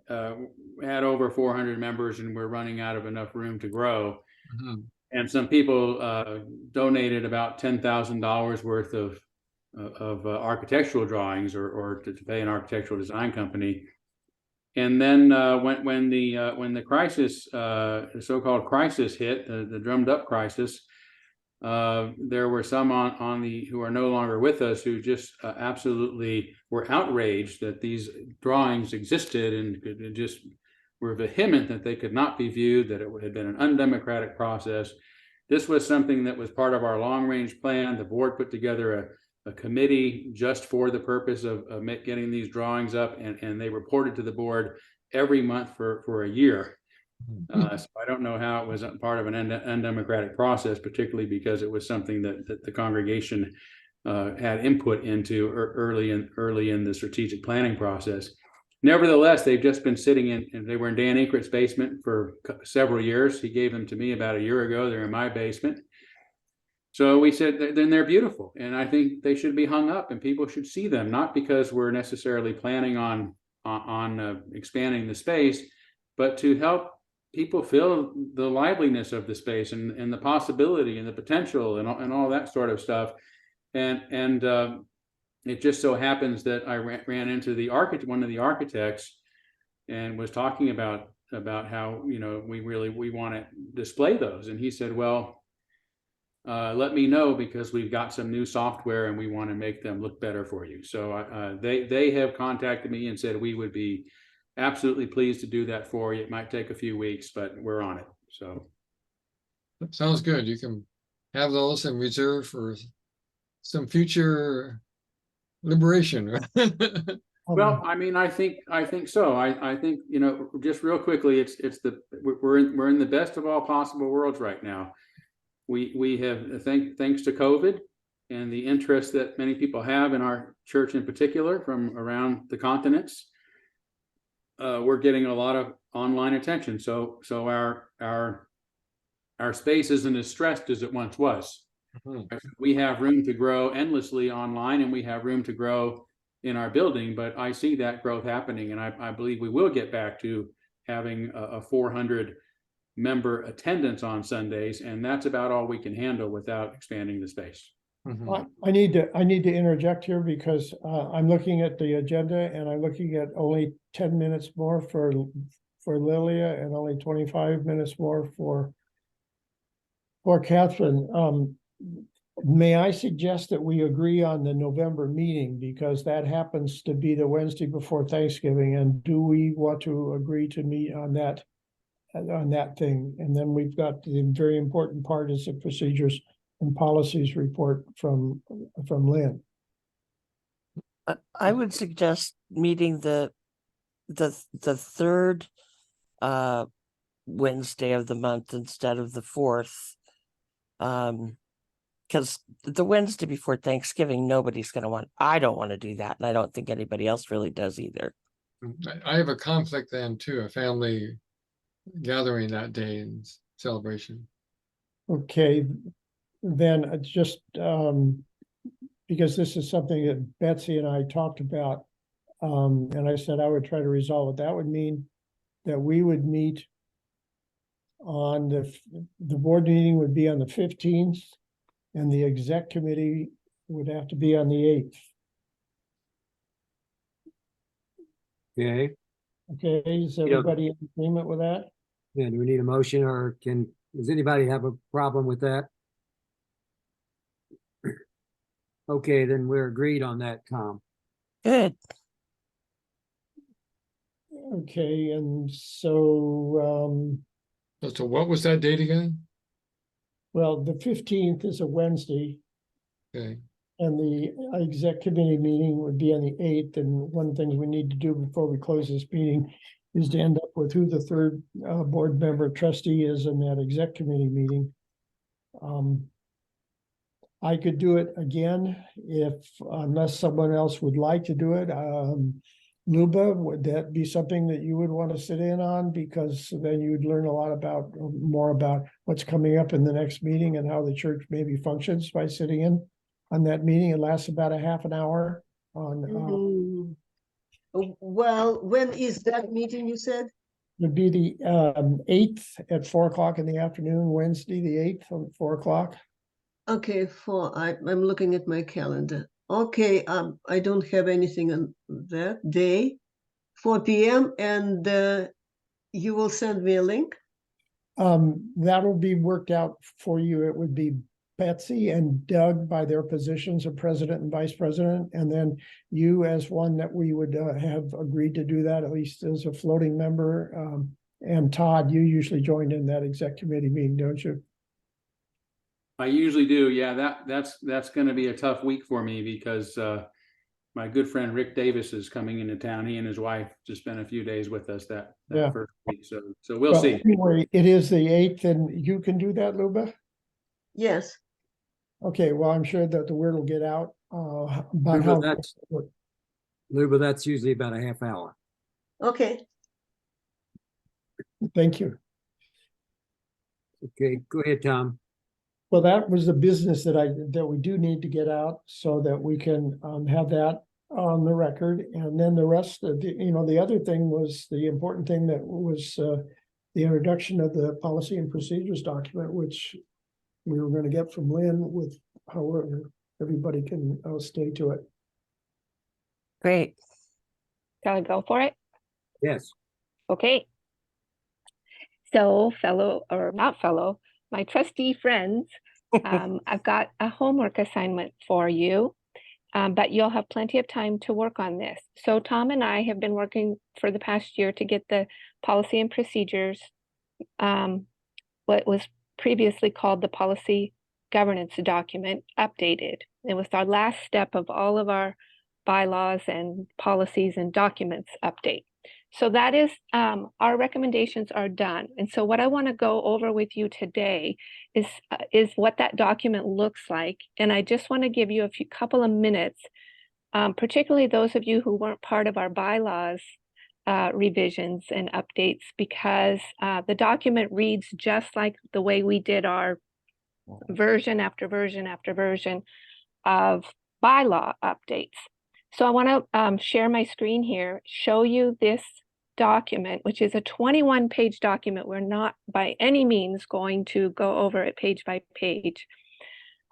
had over 400 members and we're running out of enough room to grow. Mm-hmm. And some people donated about $10,000 worth of architectural drawings or to pay an architectural design company. And then when the crisis, the so-called crisis hit, the drummed up crisis, There were some on the who are no longer with us who just absolutely were outraged that these drawings existed and just were vehement that they could not be viewed, that it had been an undemocratic process. This was something that was part of our long-range plan. The board put together a committee just for the purpose of getting these drawings up, and they reported to the board every month for a year. So I don't know how it was part of an undemocratic process, particularly because it was something that the congregation had input into early in the strategic planning process. Nevertheless, they've just been sitting and they were in Dan Inkrit's basement for several years. He gave them to me about a year ago. They're in my basement. So we said, then they're beautiful. And I think they should be hung up and people should see them, not because we're necessarily planning on expanding the space, but to help people feel the liveliness of the space and the possibility and the potential and all that sort of stuff. And it just so happens that I ran into one of the architects and was talking about how, we want to display those. And he said, well, let me know because we've got some new software and we want to make them look better for you. So they have contacted me and said we would be absolutely pleased to do that for you. It might take a few weeks, but we're on it. So Sounds good. You can have those in reserve for some future liberation. well, I mean, I think so. I think, just real quickly, we're in the best of all possible worlds right now. We have, thanks to COVID and the interest that many people have in our church in particular from around the continents, we're getting a lot of online attention. So our space isn't as stressed as it once was. Mm-hmm. We have room to grow endlessly online, and we have room to grow in our building. But I see that growth happening, and I believe we will get back to having a 400 member attendance on Sundays, and that's about all we can handle without expanding the space. Mm-hmm. I need to interject here because I'm looking at the agenda and I'm looking at only 10 minutes more for Lilia and only 25 minutes more for Catherine. May I suggest that we agree on the November meeting because that happens to be the Wednesday before Thanksgiving, and do we want to agree to meet on that thing? And then we've got the very important part is the procedures and policies report from Lynn. I would suggest meeting the third Wednesday of the month instead of the fourth. Because the Wednesday before Thanksgiving, nobody's going to want. I don't want to do that, and I don't think anybody else really does either. I have a conflict then too, a family gathering that day in celebration. Okay, then just because this is something that Betsy and I talked about, and I said I would try to resolve it. That would mean that we would meet on the board meeting would be on the 15th, and the exec committee would have to be on the 8th. Okay. Okay, is everybody in agreement with that? Yeah, do we need a motion or does anybody have a problem with that? Okay, then we're agreed on that, Tom. Good. Okay, and so So what was that date again? well, the 15th is a Wednesday. Okay. And the exec committee meeting would be on the 8th. And one of the things we need to do before we close this meeting is to end up with who the third board member trustee is in that exec committee meeting. I could do it again unless someone else would like to do it. Luba, would that be something that you would want to sit in on? Because then you'd learn a lot more about what's coming up in the next meeting and how the church maybe functions by sitting in on that meeting. It lasts about a half an hour on. Well, when is that meeting you said? Would be the 8th at 4 o'clock in the afternoon, Wednesday, the 8th at 4 o'clock. Okay, I'm looking at my calendar. Okay, I don't have anything on that day, 4 p.m. and you will send me a link? That'll be worked out for you. It would be Betsy and Doug by their positions of president and vice president, and then you as one that we would have agreed to do that, at least as a floating member. And Todd, you usually joined in that exec committee meeting, don't you? I usually do. Yeah, that's going to be a tough week for me because my good friend Rick Davis is coming into town. He and his wife just spent a few days with us that Yeah. first week. So we'll Well, see. anyway, it is the 8th, and you can do that, Luba? Yes, Okay, well, I'm sure that the word will get out about Luba, how. Luba, that's usually about a half hour. okay. Thank you. Okay, go ahead, Tom. Well, that was the business that we do need to get out so that we can have that on the record. And then the rest of the other thing was the important thing that was the introduction of the policy and procedures document, which we were going to get from Lynn with however everybody can stay to it. Great. Shall I go for it? Yes. Okay. So my trustee friends, I've got a homework assignment for you, but you'll have plenty of time to work on this. So Tom and I have been working for the past year to get the policy and procedures, what was previously called the policy governance document, updated. It was our last step of all of our bylaws and policies and documents update. So that is, our recommendations are done. And so what I want to go over with you today is what that document looks like. And I just want to give you a couple of minutes, particularly those of you who weren't part of our bylaws revisions and updates, because the document reads just like the way we did our version after version after version of bylaw updates. So I want to share my screen here, show you this document, which is a 21-page document. We're not by any means going to go over it page by page,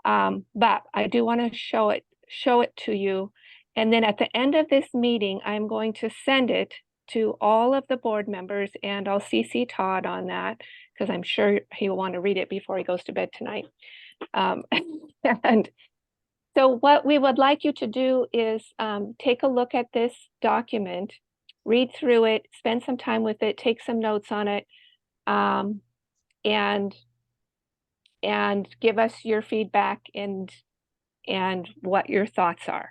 but I do want to show it to you. And then at the end of this meeting, I'm going to send it to all of the board members, and I'll CC Todd on that because I'm sure he'll want to read it before he goes to bed tonight. And so what we would like you to do is take a look at this document, read through it, spend some time with it, take some notes on it, and give us your feedback and what your thoughts are.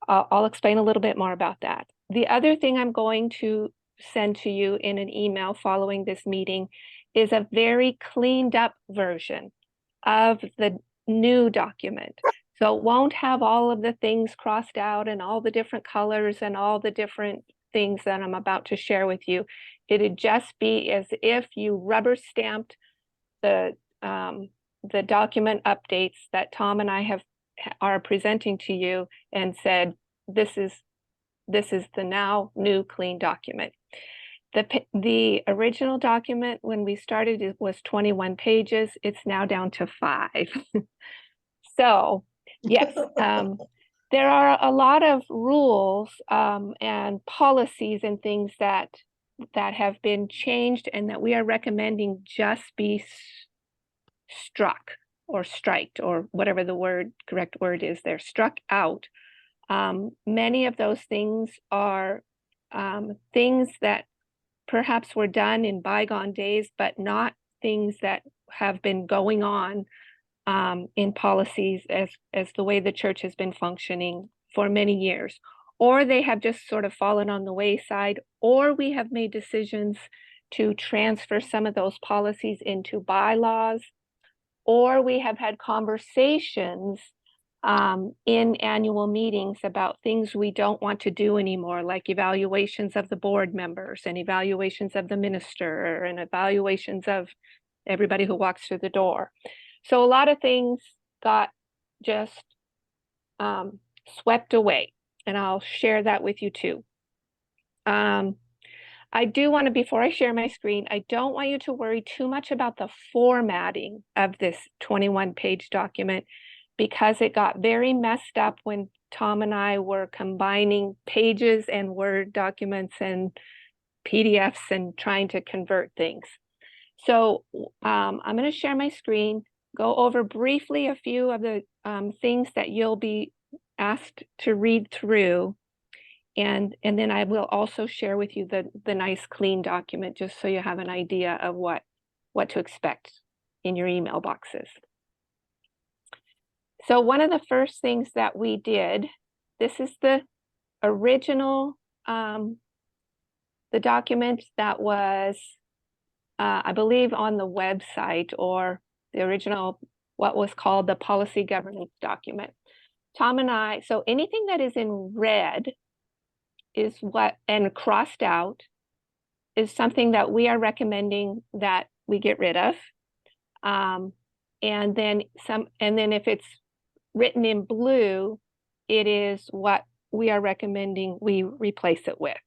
I'll explain a little bit more about that. The other thing I'm going to send to you in an email following this meeting is a very cleaned up version of the new document. So it won't have all of the things crossed out and all the different colors and all the different things that I'm about to share with you. It'd just be as if you rubber stamped the document updates that Tom and I are presenting to you and said, this is the now new clean document. The original document when we started, it was 21 pages. It's now down to 5. So yes, there are a lot of rules and policies and things that have been changed and that we are recommending just be struck or striked or whatever the correct word is there, struck out. Many of those things are things that perhaps were done in bygone days, but not things that have been going on in policies as the way the church has been functioning for many years, or they have just sort of fallen on the wayside, or we have made decisions to transfer some of those policies into bylaws, or we have had conversations in annual meetings about things we don't want to do anymore, like evaluations of the board members and evaluations of the minister and evaluations of everybody who walks through the door. So a lot of things got just swept away, and I'll share that with you too. I do want to, before I share my screen, I don't want you to worry too much about the formatting of this 21-page document, because it got very messed up when Tom and I were combining pages and Word documents and PDFs and trying to convert things. So I'm going to share my screen. go over briefly a few of the things that you'll be asked to read through. And then I will also share with you the nice clean document, just so you have an idea of what to expect in your email boxes. So one of the first things that we did, this is the original, the document that was, I believe, on the website, or the original, what was called the policy governance document. Tom and I, so anything that is in red is what, and crossed out, is something that we are recommending that we get rid of. And then if it's written in blue, it is what we are recommending we replace it with,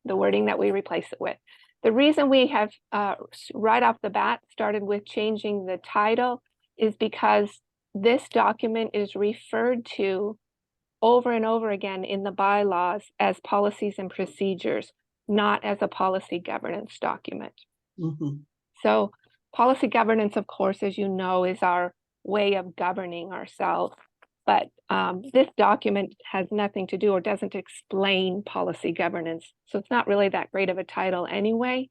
the wording that we replace it with. The reason we have right off the bat started with changing the title is because this document is referred to over and over again in the bylaws as policies and procedures, not as a policy governance document. Mhm. So policy governance, of course, as you know, is our way of governing ourselves. But this document has nothing to do or doesn't explain policy governance. So it's not really that great of a title anyway.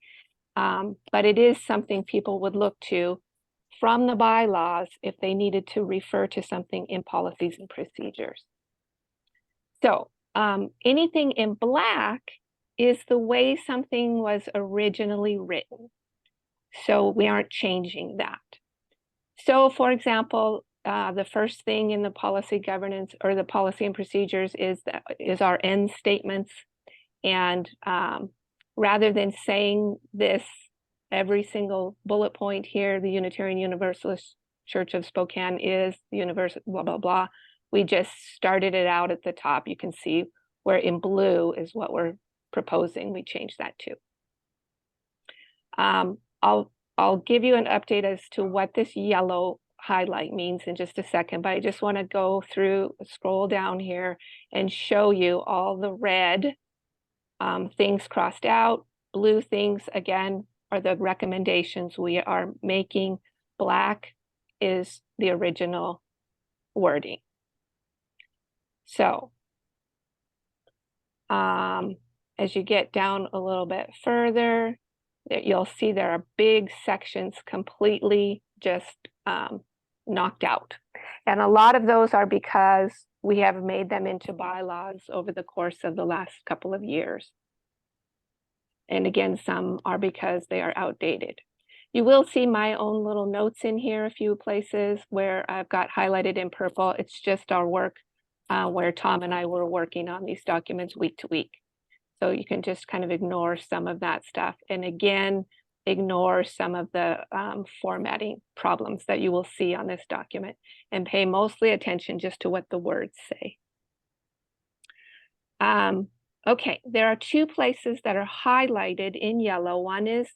But it is something people would look to from the bylaws if they needed to refer to something in policies and procedures. So anything in black is the way something was originally written. So we aren't changing that. So for example, the first thing in the policy governance or the policy and procedures is our end statements. And rather than saying this every single bullet point here, the Unitarian Universalist Church of Spokane is the universal blah, blah, blah. We just started it out at the top. You can see where in blue is what we're proposing. We changed that to. I'll give you an update as to what this yellow highlight means in just a second, but I just want to go through, scroll down here and show you all the red things crossed out. Blue things, again, are the recommendations we are making. Black is the original wording. So as you get down a little bit further, you'll see there are big sections completely just knocked out. And a lot of those are because we have made them into bylaws over the course of the last couple of years. And again, some are because they are outdated. You will see my own little notes in here, a few places where I've got highlighted in purple. It's just our work where Tom and I were working on these documents week to week. So you can just kind of ignore some of that stuff. And again, ignore some of the formatting problems that you will see on this document and pay mostly attention just to what the words say. Okay, there are two places that are highlighted in yellow. One is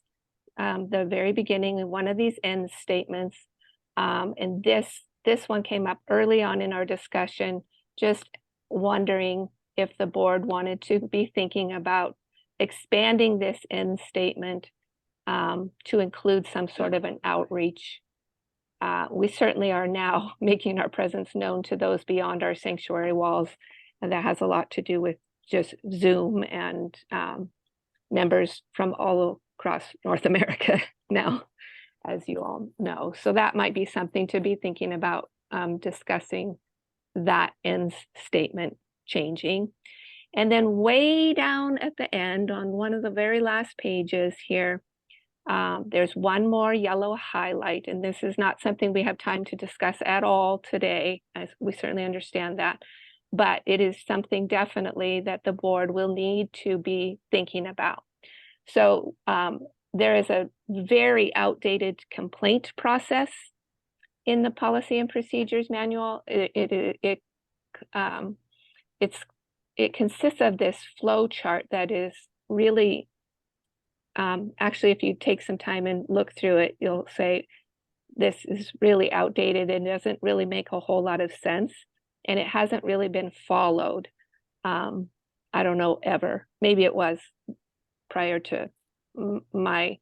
the very beginning of one of these end statements. And this one came up early on in our discussion, just wondering if the board wanted to be thinking about expanding this end statement to include some sort of an outreach. We certainly are now making our presence known to those beyond our sanctuary walls, and that has a lot to do with just Zoom and members from all across North America now, as you all know. So that might be something to be thinking about, discussing that end statement changing. And then way down at the end on one of the very last pages here, there's one more yellow highlight, and this is not something we have time to discuss at all today, as we certainly understand that, but it is something definitely that the board will need to be thinking about. So there is a very outdated complaint process in the policy and procedures manual. It consists of this flow chart that is really, actually, if you take some time and look through it, you'll say, this is really outdated and doesn't really make a whole lot of sense. And it hasn't really been followed. I don't know, ever. Maybe it was prior to my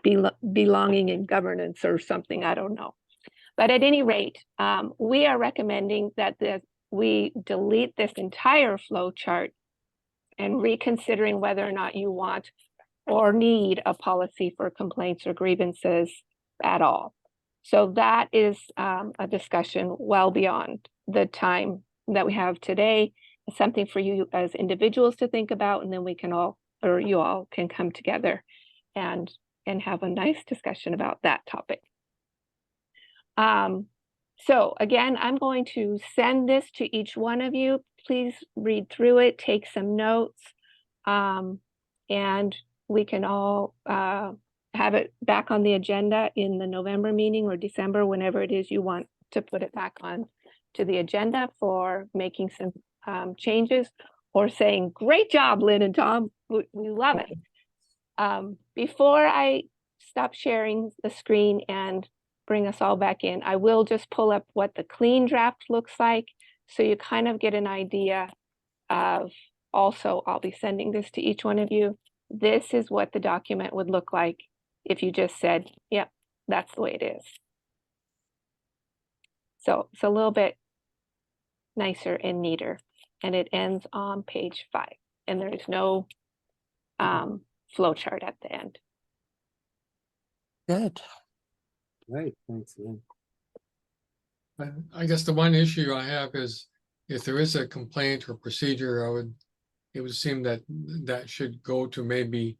belonging in governance or something, I don't know. But at any rate, we are recommending that we delete this entire flow chart and reconsidering whether or not you want or need a policy for complaints or grievances at all. So that is a discussion well beyond the time that we have today. It's something for you as individuals to think about, and then we can all, or you all can come together and have a nice discussion about that topic. So again, I'm going to send this to each one of you. Please read through it, take some notes, and we can all have it back on the agenda in the November meeting or December, whenever it is you want to put it back on to the agenda for making some changes or saying, great job, Lynn and Tom, we love it. Before I stop sharing the screen and bring us all back in, I will just pull up what the clean draft looks like, so you kind of get an idea of, also, I'll be sending this to each one of you. This is what the document would look like if you just said, yep, that's the way it is. So it's a little bit nicer and neater, and it ends on page 5, and there is no flow chart at the end. Good. Right, thanks, Lynn. I guess the one issue I have is if there is a complaint or procedure, it would seem that that should go to maybe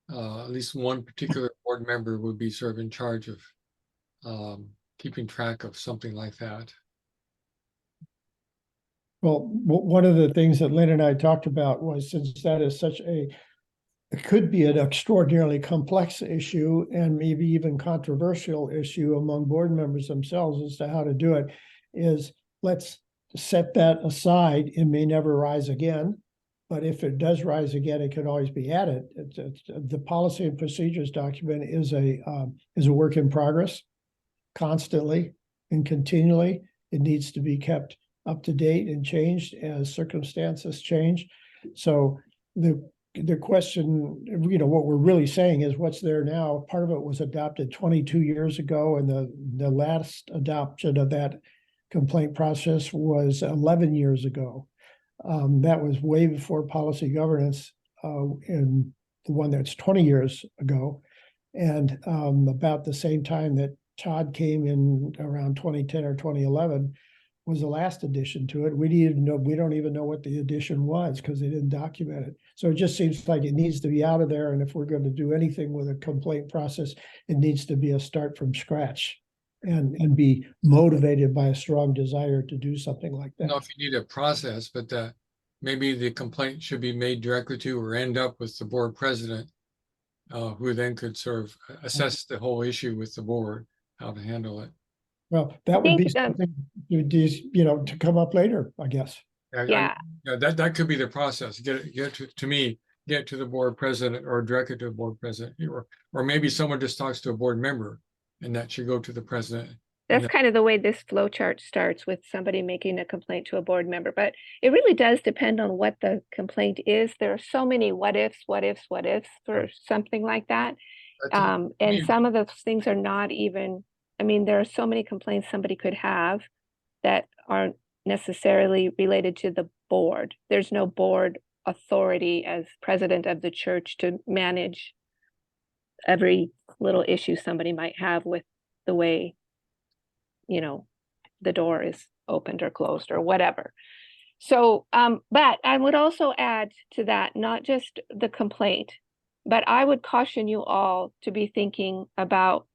at least one particular board member would be sort of in charge of keeping track of something like that. Well, one of the things that Lynn and I talked about was, since that is such it could be an extraordinarily complex issue and maybe even controversial issue among board members themselves as to how to do it, is let's set that aside. It may never rise again, but if it does rise again, it can always be added. The policy and procedures document is a work in progress, constantly and continually. It needs to be kept up to date and changed as circumstances change. So the question, what we're really saying is what's there now. Part of it was adopted 22 years ago, and the last adoption of that complaint process was 11 years ago. That was way before policy governance, and the one that's 20 years ago. And about the same time that Todd came in, around 2010 or 2011, was the last addition to it. We don't even know what the addition was because they didn't document it. So it just seems like it needs to be out of there. And if we're going to do anything with a complaint process, it needs to be a start from scratch and be motivated by a strong desire to do something like that. I don't know if you need a process, but maybe the complaint should be made directly to or end up with the board president, who then could sort of assess the whole issue with the board, how to handle it. Well, that would be something to come up later, I guess. Yeah. That could be the process. Get to the board president or direct it to the board president, or maybe someone just talks to a board member, and that should go to the president. That's kind of the way this flow chart starts, with somebody making a complaint to a board member. But it really does depend on what the complaint is. There are so many what ifs for something like that. And some of those things are not even, there are so many complaints somebody could have that aren't necessarily related to the board. There's no board authority as president of the church to manage every little issue somebody might have with the way, the door is opened or closed or whatever. So, but I would also add to that, not just the complaint, but I would caution you all to be thinking about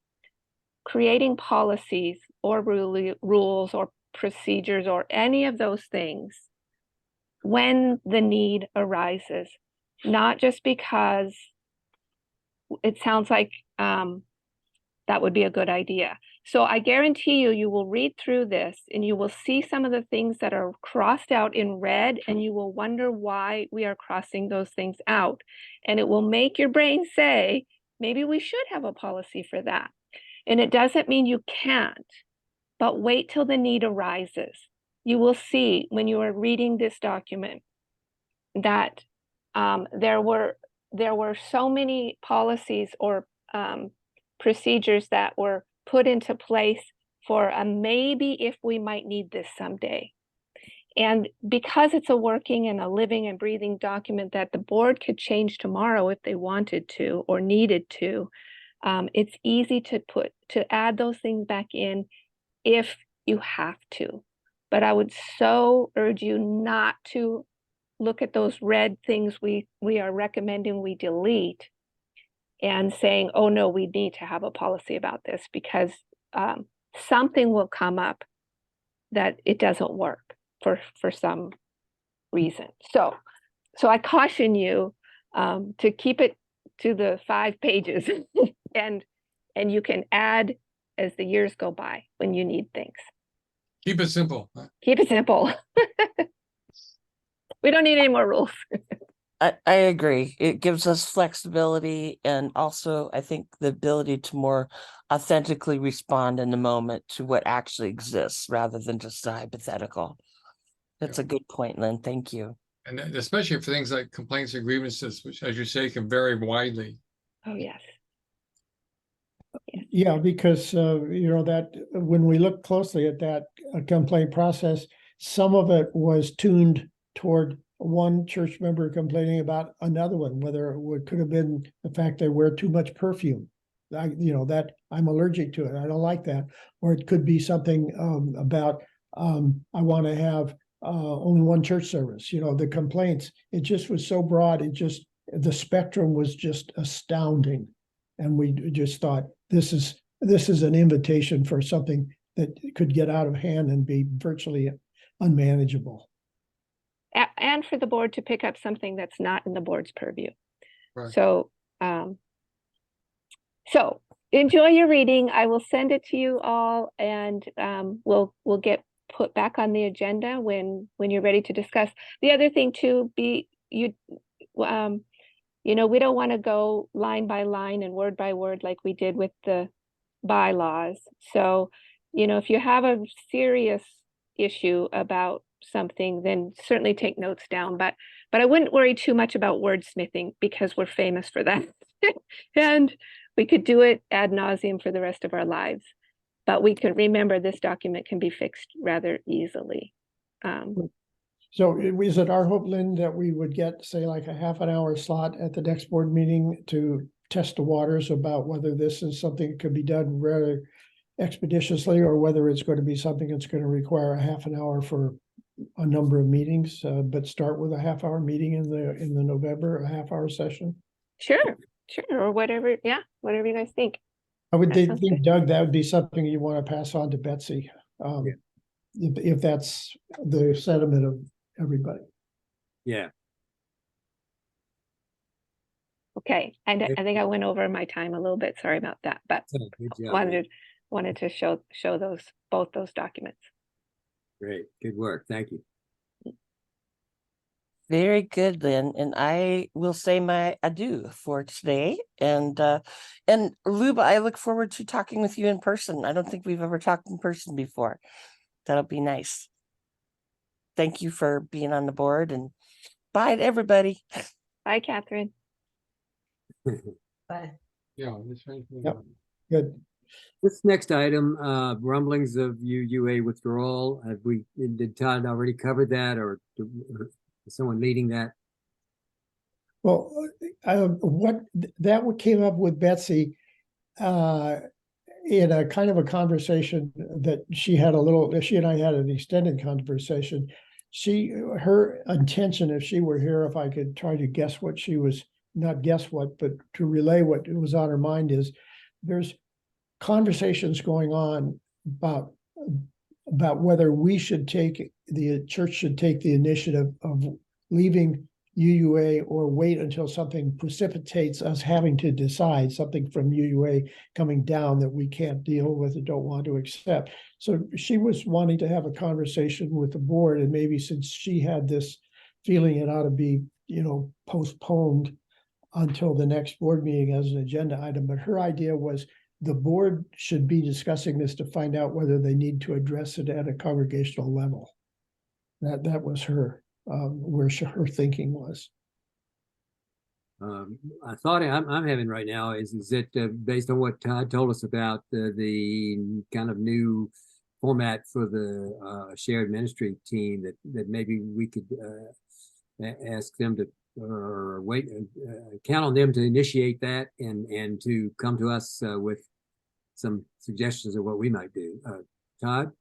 creating policies or rules or procedures or any of those things when the need arises, not just because it sounds like that would be a good idea. So I guarantee you will read through this and you will see some of the things that are crossed out in red, and you will wonder why we are crossing those things out. And it will make your brain say, maybe we should have a policy for that. And it doesn't mean you can't, but wait till the need arises. You will see when you are reading this document that there were so many policies or procedures that were put into place for a maybe if we might need this someday. And because it's a working and a living and breathing document that the board could change tomorrow if they wanted to or needed to, it's easy to add those things back in if you have to. But I would so urge you not to look at those red things we are recommending we delete and saying, oh no, we need to have a policy about this, because something will come up that it doesn't work for some reason. So I caution you to keep it to the 5 pages and you can add as the years go by when you need things. Keep it simple. Huh? Keep it simple. We don't need any more rules. I agree. It gives us flexibility and also I think the ability to more authentically respond in the moment to what actually exists rather than just a hypothetical. That's a good point, Lynn. Thank you. And especially for things like complaints or grievances, which, as you say, can vary widely. Oh, yes. Yeah, because, you know, that when we look closely at that complaint process, some of it was tuned toward one church member complaining about another one, whether it could have been the fact they wear too much perfume. You know, that I'm allergic to it. I don't like that. Or it could be something about I want to have only one church service. You know, the complaints, it just was so broad. The spectrum was just astounding. And we just thought, this is an invitation for something that could get out of hand and be virtually unmanageable. And for the board to pick up something that's not in the board's purview. Right. So enjoy your reading. I will send it to you all, and we'll get put back on the agenda when you're ready to discuss. The other thing too, you know, we don't want to go line by line and word by word like we did with the bylaws. So, you know, if you have a serious issue about something, then certainly take notes down. But I wouldn't worry too much about wordsmithing, because we're famous for that. And we could do it ad nauseum for the rest of our lives. But we can remember this document can be fixed rather easily. So is it our hope, Lynn, that we would get, say, like a half an hour slot at the next board meeting to test the waters about whether this is something that could be done rather expeditiously, or whether it's going to be something that's going to require a half an hour for a number of meetings, but start with a half-hour meeting in the November, a half-hour session? Sure, or whatever. Yeah, whatever you guys think. I would That sounds think, good. Doug, that would be something you want to pass on to Betsy, if that's the sentiment of everybody. Yeah. Okay, I think I went over my time a little bit. Sorry about that, but Good job. wanted to show both those documents. Great. Good work. Thank you. Very good, Lynn. And I will say my adieu for today. And Luba, I look forward to talking with you in person. I don't think we've ever talked in person before. That'll be nice. Thank you for being on the board, and bye to everybody. Bye, Catherine. Bye. Yeah. That's right. Yep. Good. This next item, rumblings of UUA withdrawal. Did Todd already cover that, or is someone leading that? Well, what came up with Betsy in a kind of a conversation that she and I had an extended conversation. Her intention, if she were here, if I could try to guess what she was, not guess what, but to relay what was on her mind, is there's conversations going on about whether the church should take the initiative of leaving UUA or wait until something precipitates us having to decide something from UUA coming down that we can't deal with and don't want to accept. So she was wanting to have a conversation with the board, and maybe since she had this feeling it ought to be, postponed until the next board meeting as an agenda item. But her idea was the board should be discussing this to find out whether they need to address it at a congregational level. That was her, where her thinking was. I thought I'm having right now is that based on what Todd told us about the kind of new format for the shared ministry team, that maybe we could ask them to or wait, count on them to initiate that and to come to us with some suggestions of what we might do. Todd,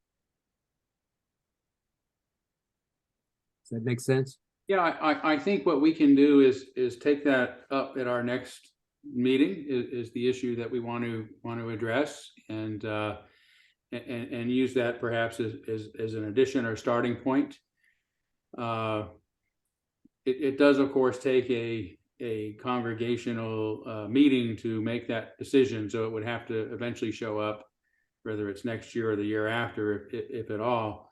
does that make sense? Yeah, I think what we can do is take that up at our next meeting is the issue that we want to address and use that perhaps as an addition or starting point. It does of course take a congregational meeting to make that decision, so it would have to eventually show up, whether it's next year or the year after, if at all.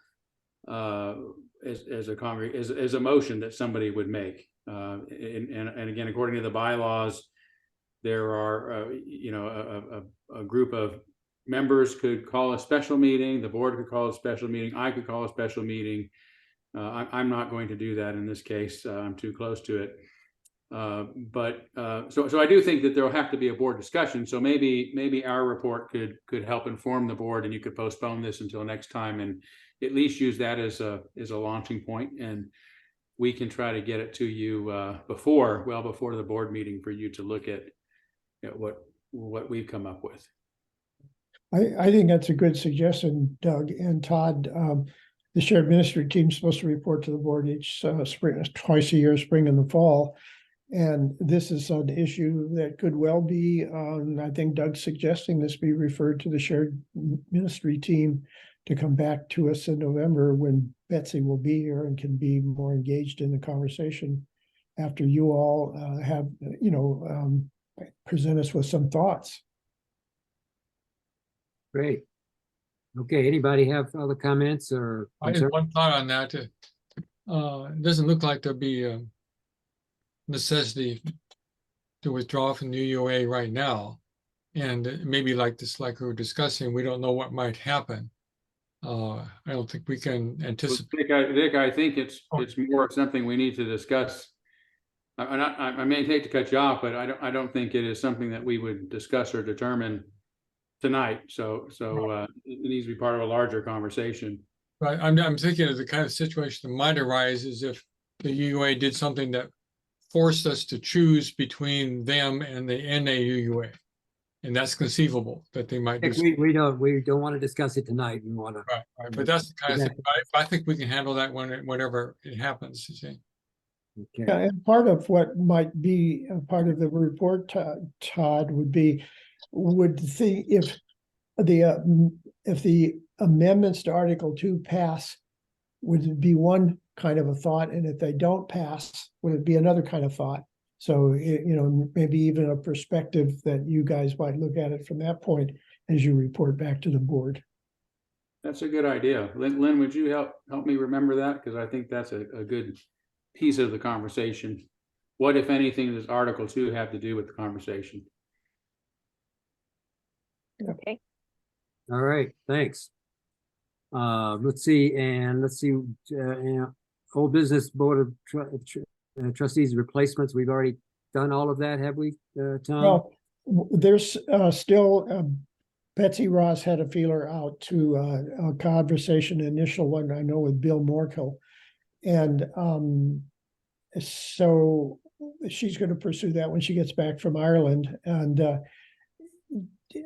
As a motion that somebody would make, and again, according to the bylaws, there are a group of members could call a special meeting, the board could call a special meeting, I could call a special meeting. I'm not going to do that in this case. I'm too close to it. So I do think that there will have to be a board discussion. So maybe our report could help inform the board, and you could postpone this until next time and at least use that as a launching point, and we can try to get it to you before the board meeting for you to look at what we've come up with. I think that's a good suggestion, Doug and Todd. The shared ministry team is supposed to report to the board each spring, twice a year, spring and the fall. And this is an issue that could well be, I think Doug's suggesting this be referred to the shared ministry team to come back to us in November when Betsy will be here and can be more engaged in the conversation after you all have, present us with some thoughts. Great. Okay, anybody have other comments or I had concerns? one thought on that. It doesn't look like there'll be a necessity to withdraw from the UUA right now. And maybe like we were discussing, we don't know what might happen. I don't think we can anticipate. Dick, I think it's more something we need to discuss. I may hate to cut you off, but I don't think it is something that we would discuss or determine tonight. So it needs to be part of a larger conversation. Right. I'm thinking of the kind of situation that might arise is if the UUA did something that forced us to choose between them and the NAUUA. And that's conceivable that they might do. We don't want to discuss it tonight. We want to. Right. But that's the kind of thing. I think we can handle that whenever it happens, you see. Okay. And part of what might be a part of the report, Todd, would be, if the amendments to Article 2 pass, would it be one kind of a thought, and if they don't pass, would it be another kind of thought? So, maybe even a perspective that you guys might look at it from that point as you report back to the board. That's a good idea. Lynn, would you help me remember that? Because I think that's a good piece of the conversation. What, if anything, does Article 2 have to do with the conversation? Okay. All right, thanks. Let's see, old business board of trustees replacements. We've already done all of that, have we, Tom? Well, there's still Betsy Ross had a feeler out to a conversation, initial one I know with Bill Morkill, and so she's going to pursue that when she gets back from Ireland. And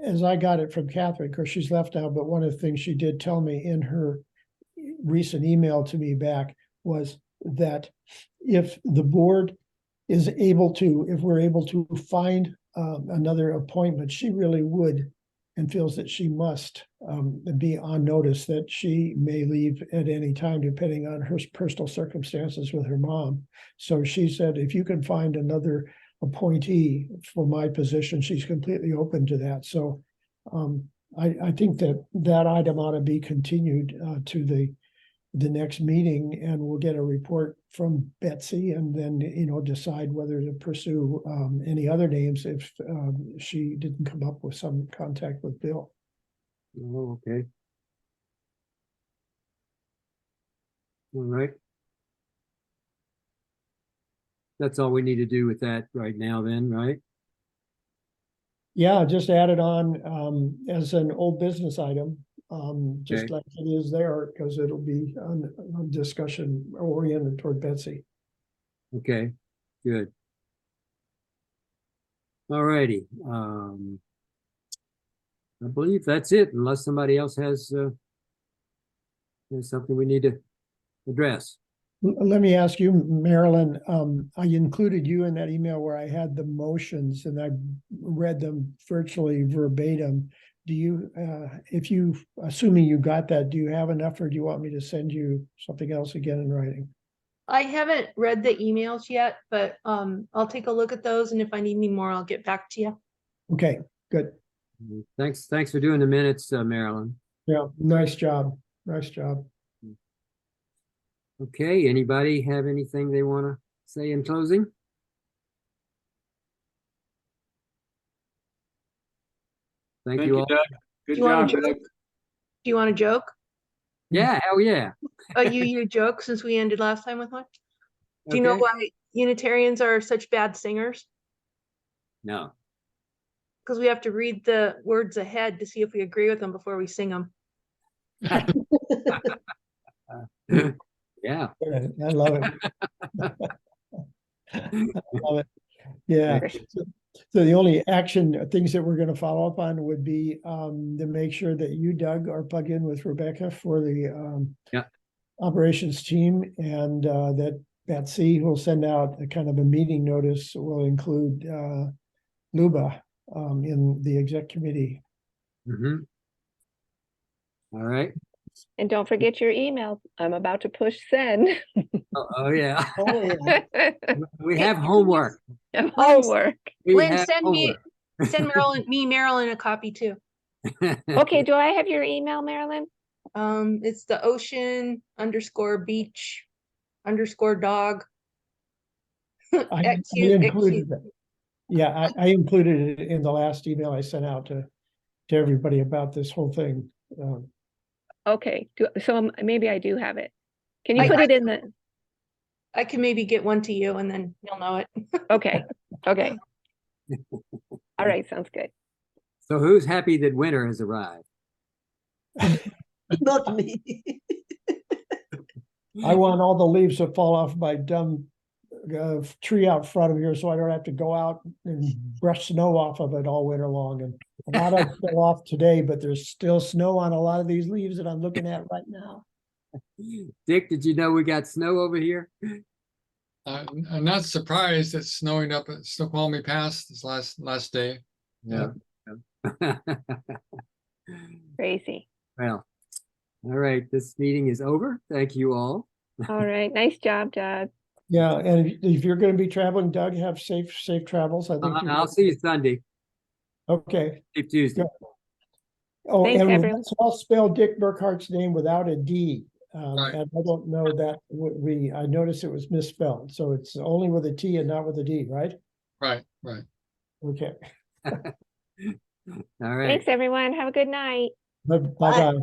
as I got it from Catherine, of course she's left now, but one of the things she did tell me in her recent email to me back was that if the board is able to, if we're able to find another appointment, she really would and feels that she must be on notice that she may leave at any time, depending on her personal circumstances with her mom. So she said, if you can find another appointee for my position, she's completely open to that. So I think that item ought to be continued to the next meeting, and we'll get a report from Betsy and then, decide whether to pursue any other names if she didn't come up with some contact with Bill. Oh, okay. All right. that's all we need to do with that right now then, right? Yeah, just add it on as an old business item, just Okay. like it is there, because it'll be on discussion oriented toward Betsy. Okay, good. All righty. I believe that's it, unless somebody else has something we need to address. Let me ask you, Marilyn, I included you in that email where I had the motions and I read them virtually verbatim. Do you, if you, assuming you got that, do you have enough, or do you want me to send you something else again in writing? I haven't read the emails yet, but I'll take a look at those, and if I need any more, I'll get back to you. Okay, good. Thanks for doing the minutes, Marilyn. Yeah, nice job. Nice job. Okay, anybody have anything they want to say in closing? Thank you all. Doug. Good You wanna job, Doug. Do you want a joke? Yeah, hell yeah. You joke since we ended last time with one? Do you know Okay. why Unitarians are such bad singers? No. Because we have to read the words ahead to see if we agree with them before we sing them. Yeah. I love it. I love it. Yeah. So the only action things that we're going to follow up on would be to make sure that you, Doug, are plugged in with Rebecca for the Yeah. operations team, and that Betsy will send out a kind of a meeting notice will include Luba in the exec committee. Mhm. All right. And don't forget your email. I'm about to push send. Oh, yeah. Oh, yeah. We have homework. Homework. We Lynn, have send homework. Marilyn a copy too. Okay, do I have your email, Marilyn? It's the ocean_beach_dog. I At Q- at included Q. it. Yeah, I included it in the last email I sent out to everybody about this whole thing. Okay, so maybe I do have it. Can you I- put I- it in the, I can maybe get one to you and then you'll know it. okay, okay. All right, sounds good. So who's happy that winter has arrived? Not me. I want all the leaves to fall off my dumb tree out front of here, so I don't have to go out and brush snow off of it all winter long. And a lot of it fell off today, but there's still snow on a lot of these leaves that I'm looking at right now. Dick, did you know we got snow over here? I'm not surprised it's snowing up at Snoqualmie Pass this last day. Yeah. Crazy. Well, all right, this meeting is over. Thank you all. All right, nice job, Doug. Yeah, and if you're going to be traveling, Doug, have safe travels. I think I'll see you Sunday, Okay. Safe Tuesday. Good. Oh, Thanks, and everyone. let's all spell Dick Burkhart's name without a D. Right. And I don't know that I noticed it was misspelled, so it's only with a T and not with a D, right? Right. Okay. All right. Thanks, everyone. Have a good night. Bye-bye.